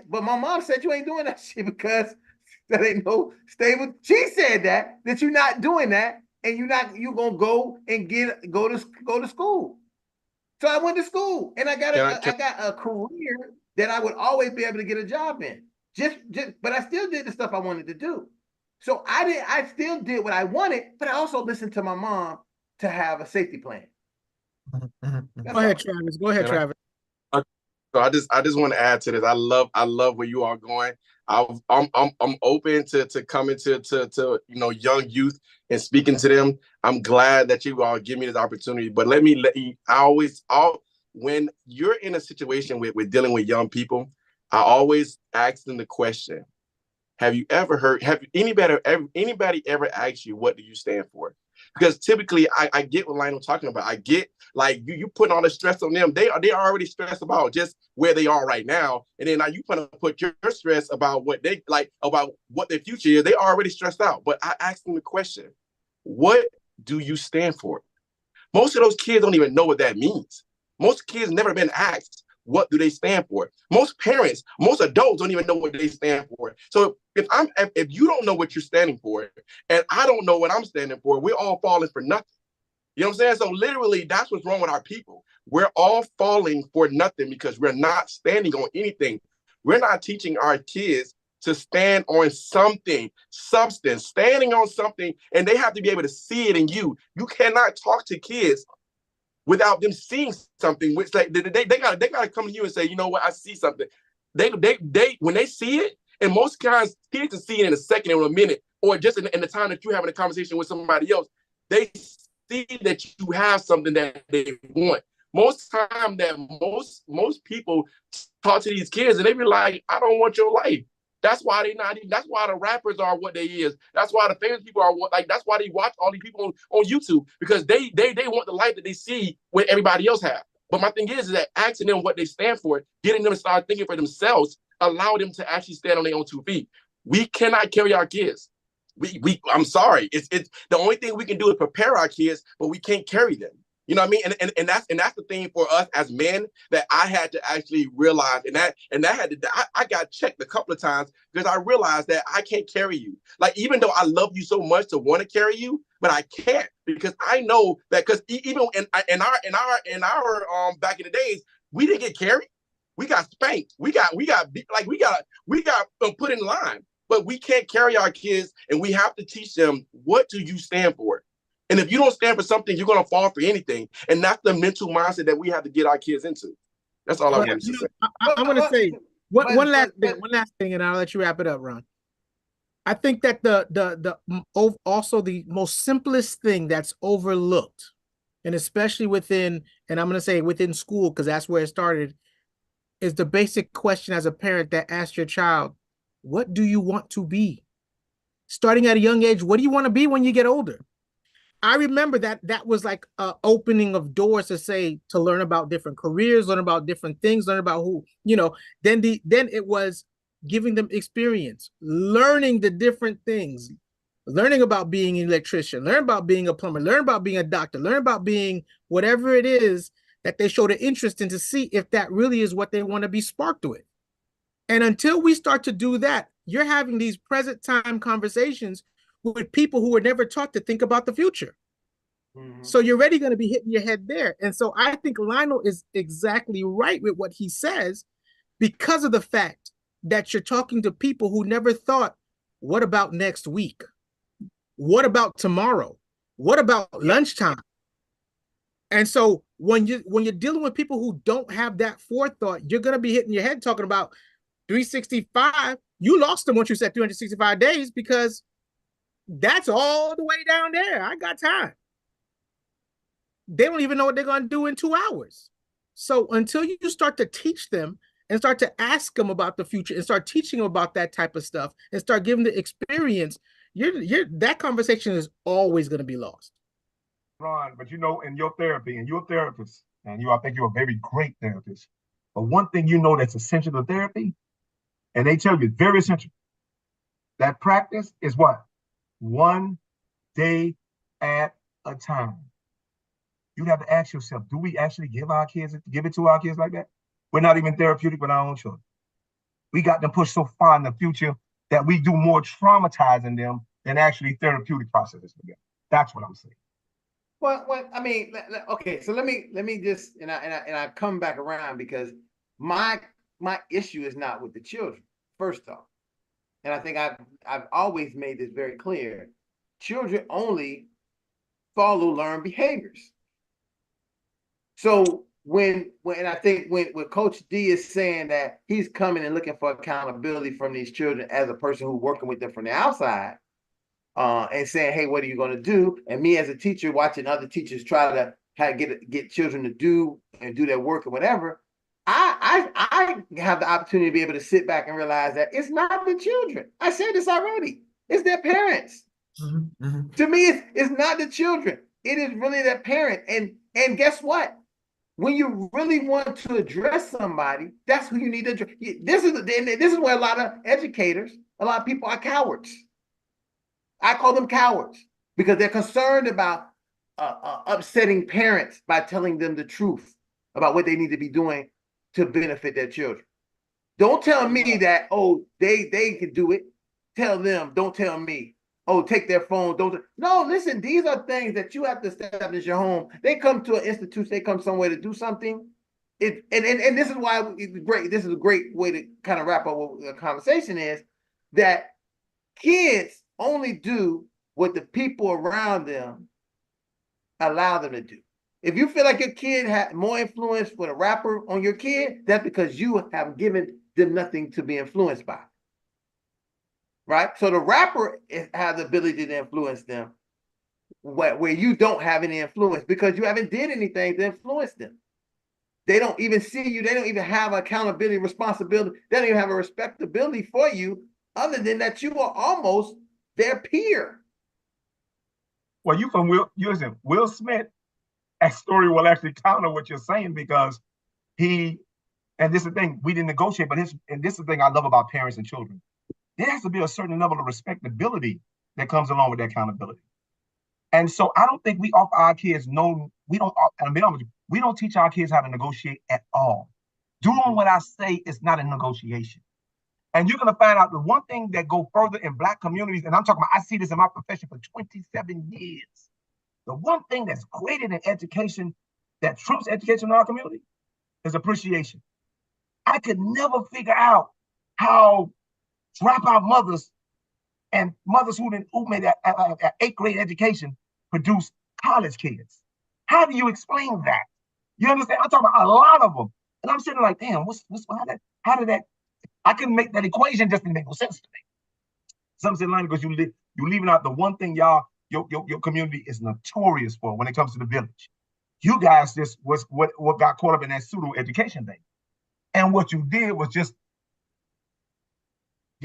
but my mom said you ain't doing that shit because that ain't no stable. She said that you're not doing that, and you're gonna go and go to school. So I went to school and I got a career that I would always be able to get a job in. But I still did the stuff I wanted to do. So I still did what I wanted, but I also listened to my mom to have a safety plan. Go ahead, Travis. So I just want to add to this. I love where you are going. I'm open to coming to young youth and speaking to them. I'm glad that you all give me this opportunity. But let you. When you're in a situation with dealing with young people, I always ask them the question: have anybody ever asked you, what do you stand for? Because typically I get what Lionel talking about. I get like you putting all the stress on them. They are already stressed about just where they are right now. And then now you put your stress about what they like, about what their future is. They already stressed out. But I asked them the question, what do you stand for? Most of those kids don't even know what that means. Most kids never been asked, what do they stand for? Most parents, most adults don't even know what they stand for. So if you don't know what you're standing for, and I don't know what I'm standing for, we're all falling for nothing. You know what I'm saying? So literally, that's what's wrong with our people. We're all falling for nothing because we're not standing on anything. We're not teaching our kids to stand on something, substance, standing on something, and they have to be able to see it in you. You cannot talk to kids without them seeing something, which like they gotta come to you and say, you know what, I see something. They when they see it, and most times kids can see it in a second or a minute, or just in the time that you're having a conversation with somebody else, they see that you have something that they want. Most time that most people talk to these kids and they be like, I don't want your life. That's why they not even, that's why the rappers are what they is. That's why the famous people are what, like, that's why they watch all these people on YouTube, because they want the life that they see what everybody else have. But my thing is that asking them what they stand for, getting them to start thinking for themselves, allow them to actually stand on their own 2 feet. We cannot carry our kids. I'm sorry. It's the only thing we can do is prepare our kids, but we can't carry them. You know what I mean? And that's the thing for us as men that I had to actually realize, and that had to, I got checked a couple of times because I realized that I can't carry you. Like, even though I love you so much to want to carry you, but I can't, because I know that, because even in our back in the days, we didn't get carried. We got spanked. We got put in line. But we can't carry our kids, and we have to teach them, what do you stand for? And if you don't stand for something, you're going to fall for anything. And that's the mental mindset that we have to get our kids into. That's all I wanted to say. I'm going to say one last thing, and I'll let you wrap it up, Ron. I think that also the most simplest thing that's overlooked, and especially within, and I'm going to say within school, because that's where it started, is the basic question as a parent that asks your child, what do you want to be? Starting at a young age, what do you want to be when you get older? I remember that was like an opening of doors to learn about different careers, learn about different things, learn about who, then it was giving them experience, learning the different things, learning about being an electrician, learn about being a plumber, learn about being a doctor, learn about being whatever it is that they showed an interest in, to see if that really is what they want to be sparked with. And until we start to do that, you're having these present time conversations with people who were never taught to think about the future. Mm-hmm. So you're already going to be hitting your head there. And so I think Lionel is exactly right with what he says, because of the fact that you're talking to people who never thought, what about next week? What about tomorrow? What about lunchtime? And so when you're dealing with people who don't have that forethought, you're going to be hitting your head talking about 365. You lost them once you said 365 days, because that's all the way down there. I got time. They don't even know what they're going to do in 2 hours. So until you start to teach them and start to ask them about the future and start teaching them about that type of stuff and start giving the experience, that conversation is always going to be lost. Ron, but in your therapy, and you're a therapist, and I think you're a very great therapist. But one thing that's essential to therapy, and they tell you it's very essential, that practice is what? 1 day at a time. You have to ask yourself, do we actually give it to our kids like that? We're not even therapeutic with our own children. We got them pushed so far in the future that we do more traumatizing them than actually therapeutic processes for them. That's what I'm saying. Well, I mean, okay. So let me just, and I come back around, because my issue is not with the children, first off. And I think I've always made this very clear. Children only follow learned behaviors. So when I think when Coach D is saying that he's coming and looking for accountability from these children as a person who's working with them from the outside, and saying, hey, what are you going to do? And me as a teacher watching other teachers try to get children to do their work or whatever, I have the opportunity to be able to sit back and realize that it's not the children. I said this already. It's their parents. Mm-hmm. Mm-hmm. To me, it's not the children. It is really their parent. And guess what? When you really want to address somebody, that's who you need to address. This is where a lot of educators, a lot of people are cowards. I call them cowards, because they're concerned about upsetting parents by telling them the truth about what they need to be doing to benefit their children. Don't tell me that, oh, they can do it. Tell them, don't tell me. Oh, take their phone. No, listen, these are things that you have to establish your home. They come to an institution, they come somewhere to do something. And this is why it's great. This is a great way to kind of wrap up what the conversation is, that kids only do what the people around them allow them to do. If you feel like your kid had more influence with a rapper on your kid, that's because you have given them nothing to be influenced by. Right? So the rapper has the ability to influence them where you don't have any influence, because you haven't did anything to influence them. They don't even see you. They don't even have accountability, responsibility. They don't even have a respectability for you other than that you are almost their peer. Well, Will Smith, that story will actually counter what you're saying because and this is the thing, we didn't negotiate, and this is the thing I love about parents and children. There has to be a certain level of respectability that comes along with that accountability. And so I don't think we offer our kids we don't teach our kids how to negotiate at all. Doing what I say is not a negotiation. And you're going to find out the one thing that go further in Black communities, and I'm talking about, I see this in my profession for 27 years. The one thing that's greater than education, that trumps education in our community, is appreciation. I could never figure out how dropout mothers and mothers who made an 8th grade education produce college kids. How do you explain that? You understand? I'm talking about a lot of them. And I'm sitting like, damn, how did that? I couldn't make that equation, just didn't make no sense to me. Some say, because you're leaving out the one thing your community is notorious for when it comes to the village. You guys just was what got caught up in that pseudo education thing. And what you did was just,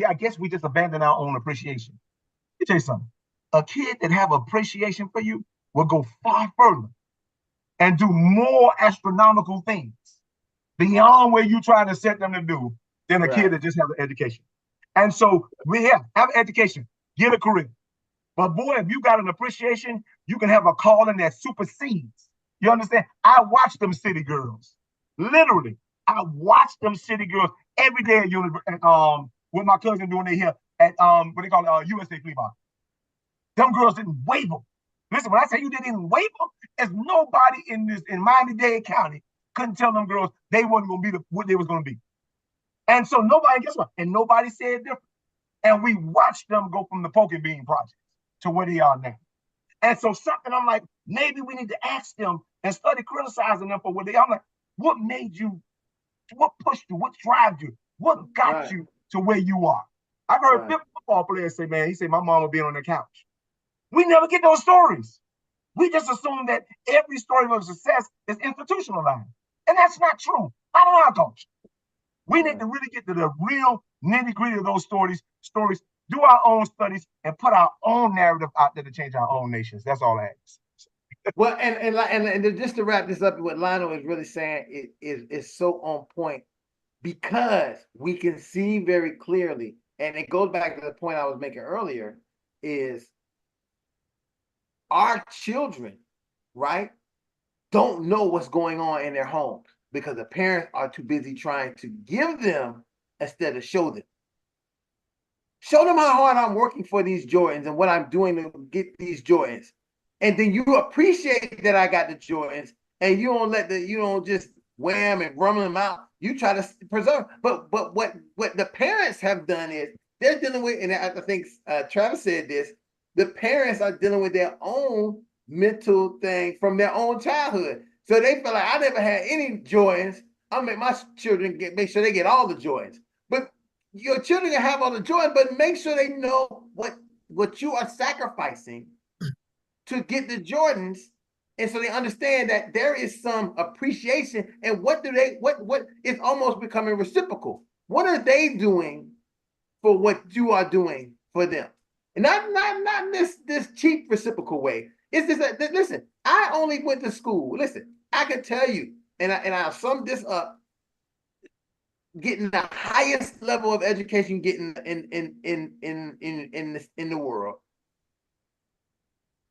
I guess we just abandoned our own appreciation. Let me tell you something. A kid that have appreciation for you will go far further and do more astronomical things beyond where you trying to set them to do than a kid that just has an education. And so we have an education, get a career. But boy, if you got an appreciation, you can have a calling that supersedes. You understand? I watch them city girls. Literally, I watch them city girls every day at with my cousin doing their hair at what they call USA Flea Market. Them girls didn't waver. Listen, when I say you didn't waver, there's nobody in Miami-Dade County couldn't tell them girls they wasn't gonna be what they was gonna be. And so guess what? And nobody said different. And we watched them go from the Poke and Bean project to where they are now. And so I'm like, maybe we need to ask them and study criticizing them for what they are. I'm like, what made you, what pushed you, what drives you, what got you to where you are? I've heard football players say, man, he said, my mama being on the couch. We never get those stories. We just assume that every story of success is institutionalized. And that's not true. Not in our culture. We need to really get to the real nitty-gritty of those stories, do our own studies, and put our own narrative out there to change our own nations. That's all I have to say. Well, and just to wrap this up, what Lionel is really saying is so on point, because we can see very clearly, and it goes back to the point I was making earlier, is our children, right, don't know what's going on in their homes because the parents are too busy trying to give them instead of show them. Show them how hard I'm working for these Jordans and what I'm doing to get these Jordans. And then you appreciate that I got the Jordans, and you don't just wham and rum them out. You try to preserve. But what the parents have done is they're dealing with, and I think Travis said this, the parents are dealing with their own mental thing from their own childhood. So they feel like, I never had any Jordans. I'll make my children make sure they get all the Jordans. But your children can have all the Jordans, but make sure they know what you are sacrificing to get the Jordans. And so they understand that there is some appreciation, and what is almost becoming reciprocal. What are they doing for what you are doing for them? And not this cheap reciprocal way. It's this. Listen, I only went to school. Listen, I can tell you, and I'll sum this up. Getting the highest level of education, getting in the world.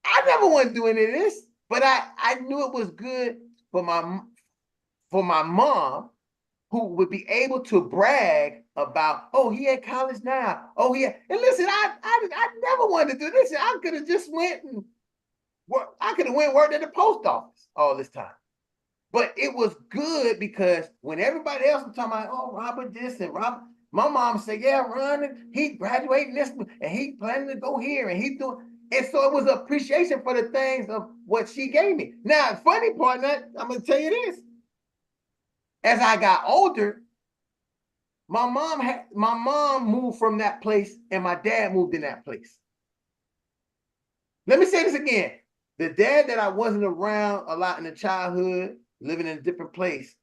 I never wanted to do any of this, but I knew it was good for my mom, who would be able to brag about, oh, he at college now. Oh, and listen, I never wanted to do this. I could have just went and worked. I could have worked at the post office all this time. But it was good because when everybody else was talking about, oh, Robert this and Robert, my mom said, yeah, Ron, he graduating this and he planning to go here and he's doing. And so it was appreciation for the things of what she gave me. Now, funny part, I'm going to tell you this. As I got older, my mom moved from that place and my dad moved in that place. Let me say this again. The dad that I wasn't around a lot in the childhood, living in a different place,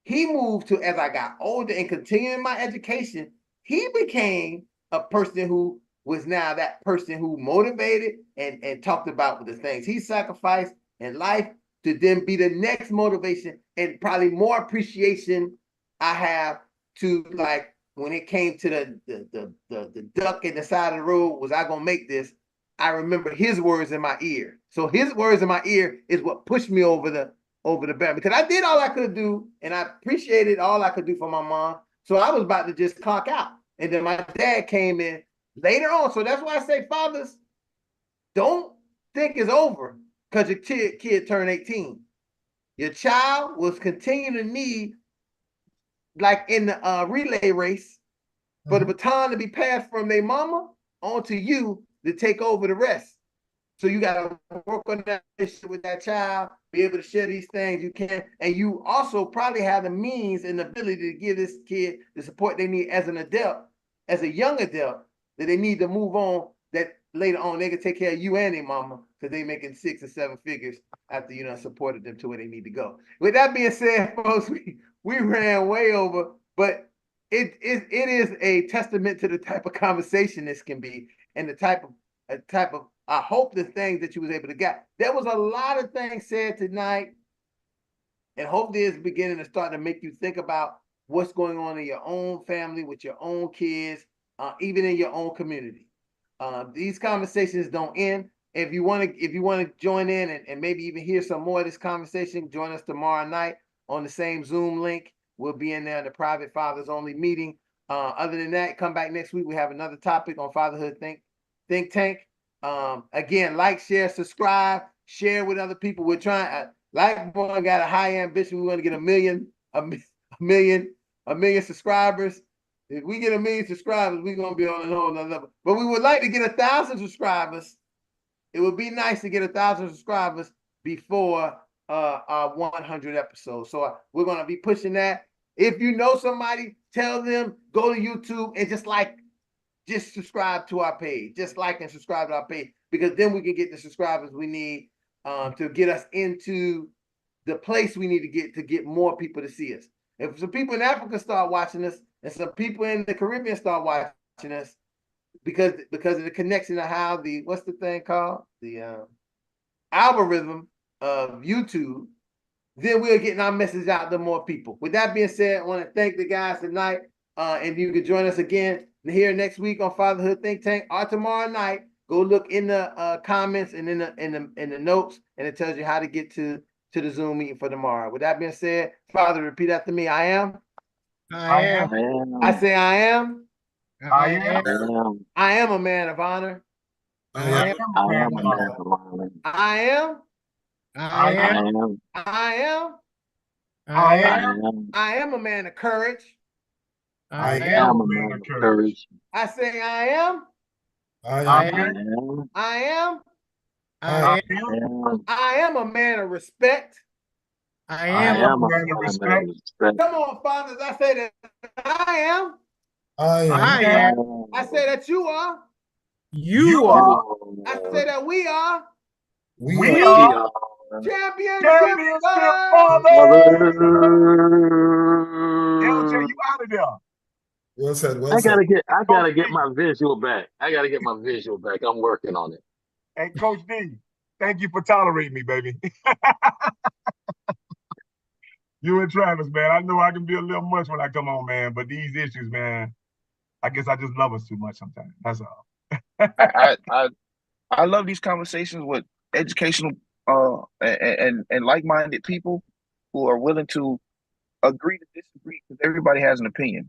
he moved to, as I got older and continuing my education, he became a person who was now that person who motivated and talked about the things he sacrificed in life to then be the next motivation and probably more appreciation I have to, like, when it came to the duck in the side of the road, was I gonna make this? I remember his words in my ear. So his words in my ear is what pushed me over the barrier, because I did all I could do and I appreciated all I could do for my mom. So I was about to just clock out. And then my dad came in later on. So that's why I say, fathers, don't think it's over because your kid turned 18. Your child will continue to need, like in the relay race, for the baton to be passed from their mama onto you to take over the rest. So you got to work on that relationship with that child, be able to share these things you can. And you also probably have the means and the ability to give this kid the support they need as an adult, as a young adult, that they need to move on, that later on they can take care of you and their mama because they making 6 or 7 figures after you know supported them to where they need to go. With that being said, folks, we ran way over, but it is a testament to the type of conversation this can be and the type of I hope the things that you was able to get. There was a lot of things said tonight, and hopefully it's beginning to start to make you think about what's going on in your own family, with your own kids, even in your own community. These conversations don't end. If you want to join in and maybe even hear some more of this conversation, join us tomorrow night on the same Zoom link. We'll be in there in the private fathers only meeting. Other than that, come back next week. We have another topic on Fatherhood Think Tank. Again, like, share, subscribe, share with other people. We're trying. Like Boy got a high ambition. We want to get a million subscribers. If we get 1 million subscribers, we're gonna be on a whole nother level. But we would like to get 1,000 subscribers. It would be nice to get 1,000 subscribers before our 100 episodes. So we're gonna be pushing that. If you know somebody, tell them, go to YouTube and just subscribe to our page. Just like and subscribe to our page, because then we can get the subscribers we need to get us into the place we need to get more people to see us. If some people in Africa start watching us and some people in the Caribbean start watching us, because of the connection of how what's the thing called? The algorithm of YouTube, then we're getting our message out to more people. With that being said, I want to thank the guys tonight. And you can join us again here next week on Fatherhood Think Tank, or tomorrow night. Go look in the comments and in the notes, and it tells you how to get to the Zoom meeting for tomorrow. With that being said, Father, repeat after me. I am. I am. I say I am. I am. I am a man of honor. I am a man of honor. I am. I am. I am. I am. I am a man of courage. I am a man of courage. I say I am. I am. I am. I am. I am a man of respect. I am a man of respect. Come on, fathers. I say that I am. I am. I am. I say that you are. You are. I say that we are. We are. Championship fathers. LJ, you out of there. Well said. Well I said. gotta get my visual back. I'm working on it. Hey, Coach D, thank you for tolerating me, baby. You and Travis, man. I know I can be a little much when I come on, man, but these issues, man, I guess I just love us too much sometimes. That's all. I love these conversations with educational and like-minded people who are willing to agree to disagree, because everybody has an opinion.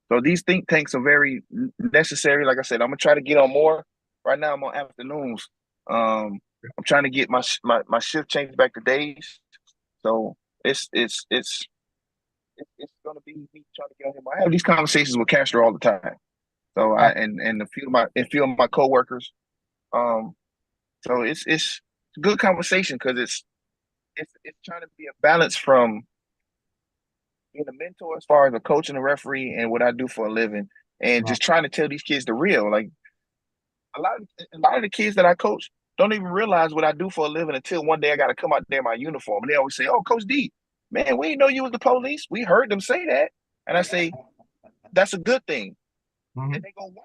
So these think tanks are very necessary. Like I said, I'm gonna try to get on more. Right now I'm on afternoons. I'm trying to get my shift changed back to days. So it's gonna be me trying to get on him. I have these conversations with Castro all the time. So and a few of my coworkers. So it's a good conversation, because it's trying to be a balance from being a mentor as far as a coach and a referee and what I do for a living, and just trying to tell these kids the real. Like a lot of the kids that I coach don't even realize what I do for a living until one day I got to come out there in my uniform, and they always say, "Oh, Coach D, man, we didn't know you was the police. We heard them say that," and I say, "That's a good thing, Mhm. And they go, why?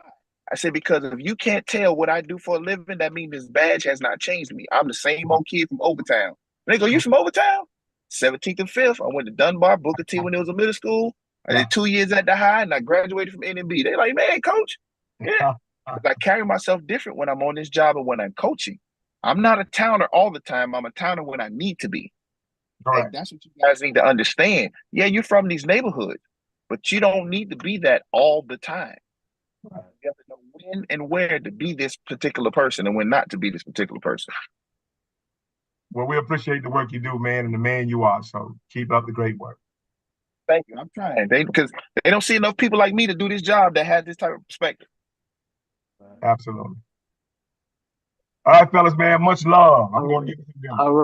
I said, because if you can't tell what I do for a living, that means this badge has not changed me. I'm the same old kid from Overtown. And they go, you from Overtown? 17th and 5th. I went to Dunbar, Booker T when it was a middle school. I did 2 years at the high, and I graduated from NMB. They're like, man, coach. Yeah. I carry myself different when I'm on this job and when I'm coaching. I'm not a towner all the time. I'm a towner when I need to be. Correct. And that's what you guys need to understand. Yeah, you're from these neighborhoods, but you don't need to be that all the time. Right. You have to know when and where to be this particular person and when not to be this particular person. Well, we appreciate the work you do, man, and the man you are. So keep up the great work. Thank you. I'm trying. Because they don't see enough people like me to do this job that has this type of perspective. Absolutely. All right, fellas, man. Much love. I'm going to get some dinner. All right.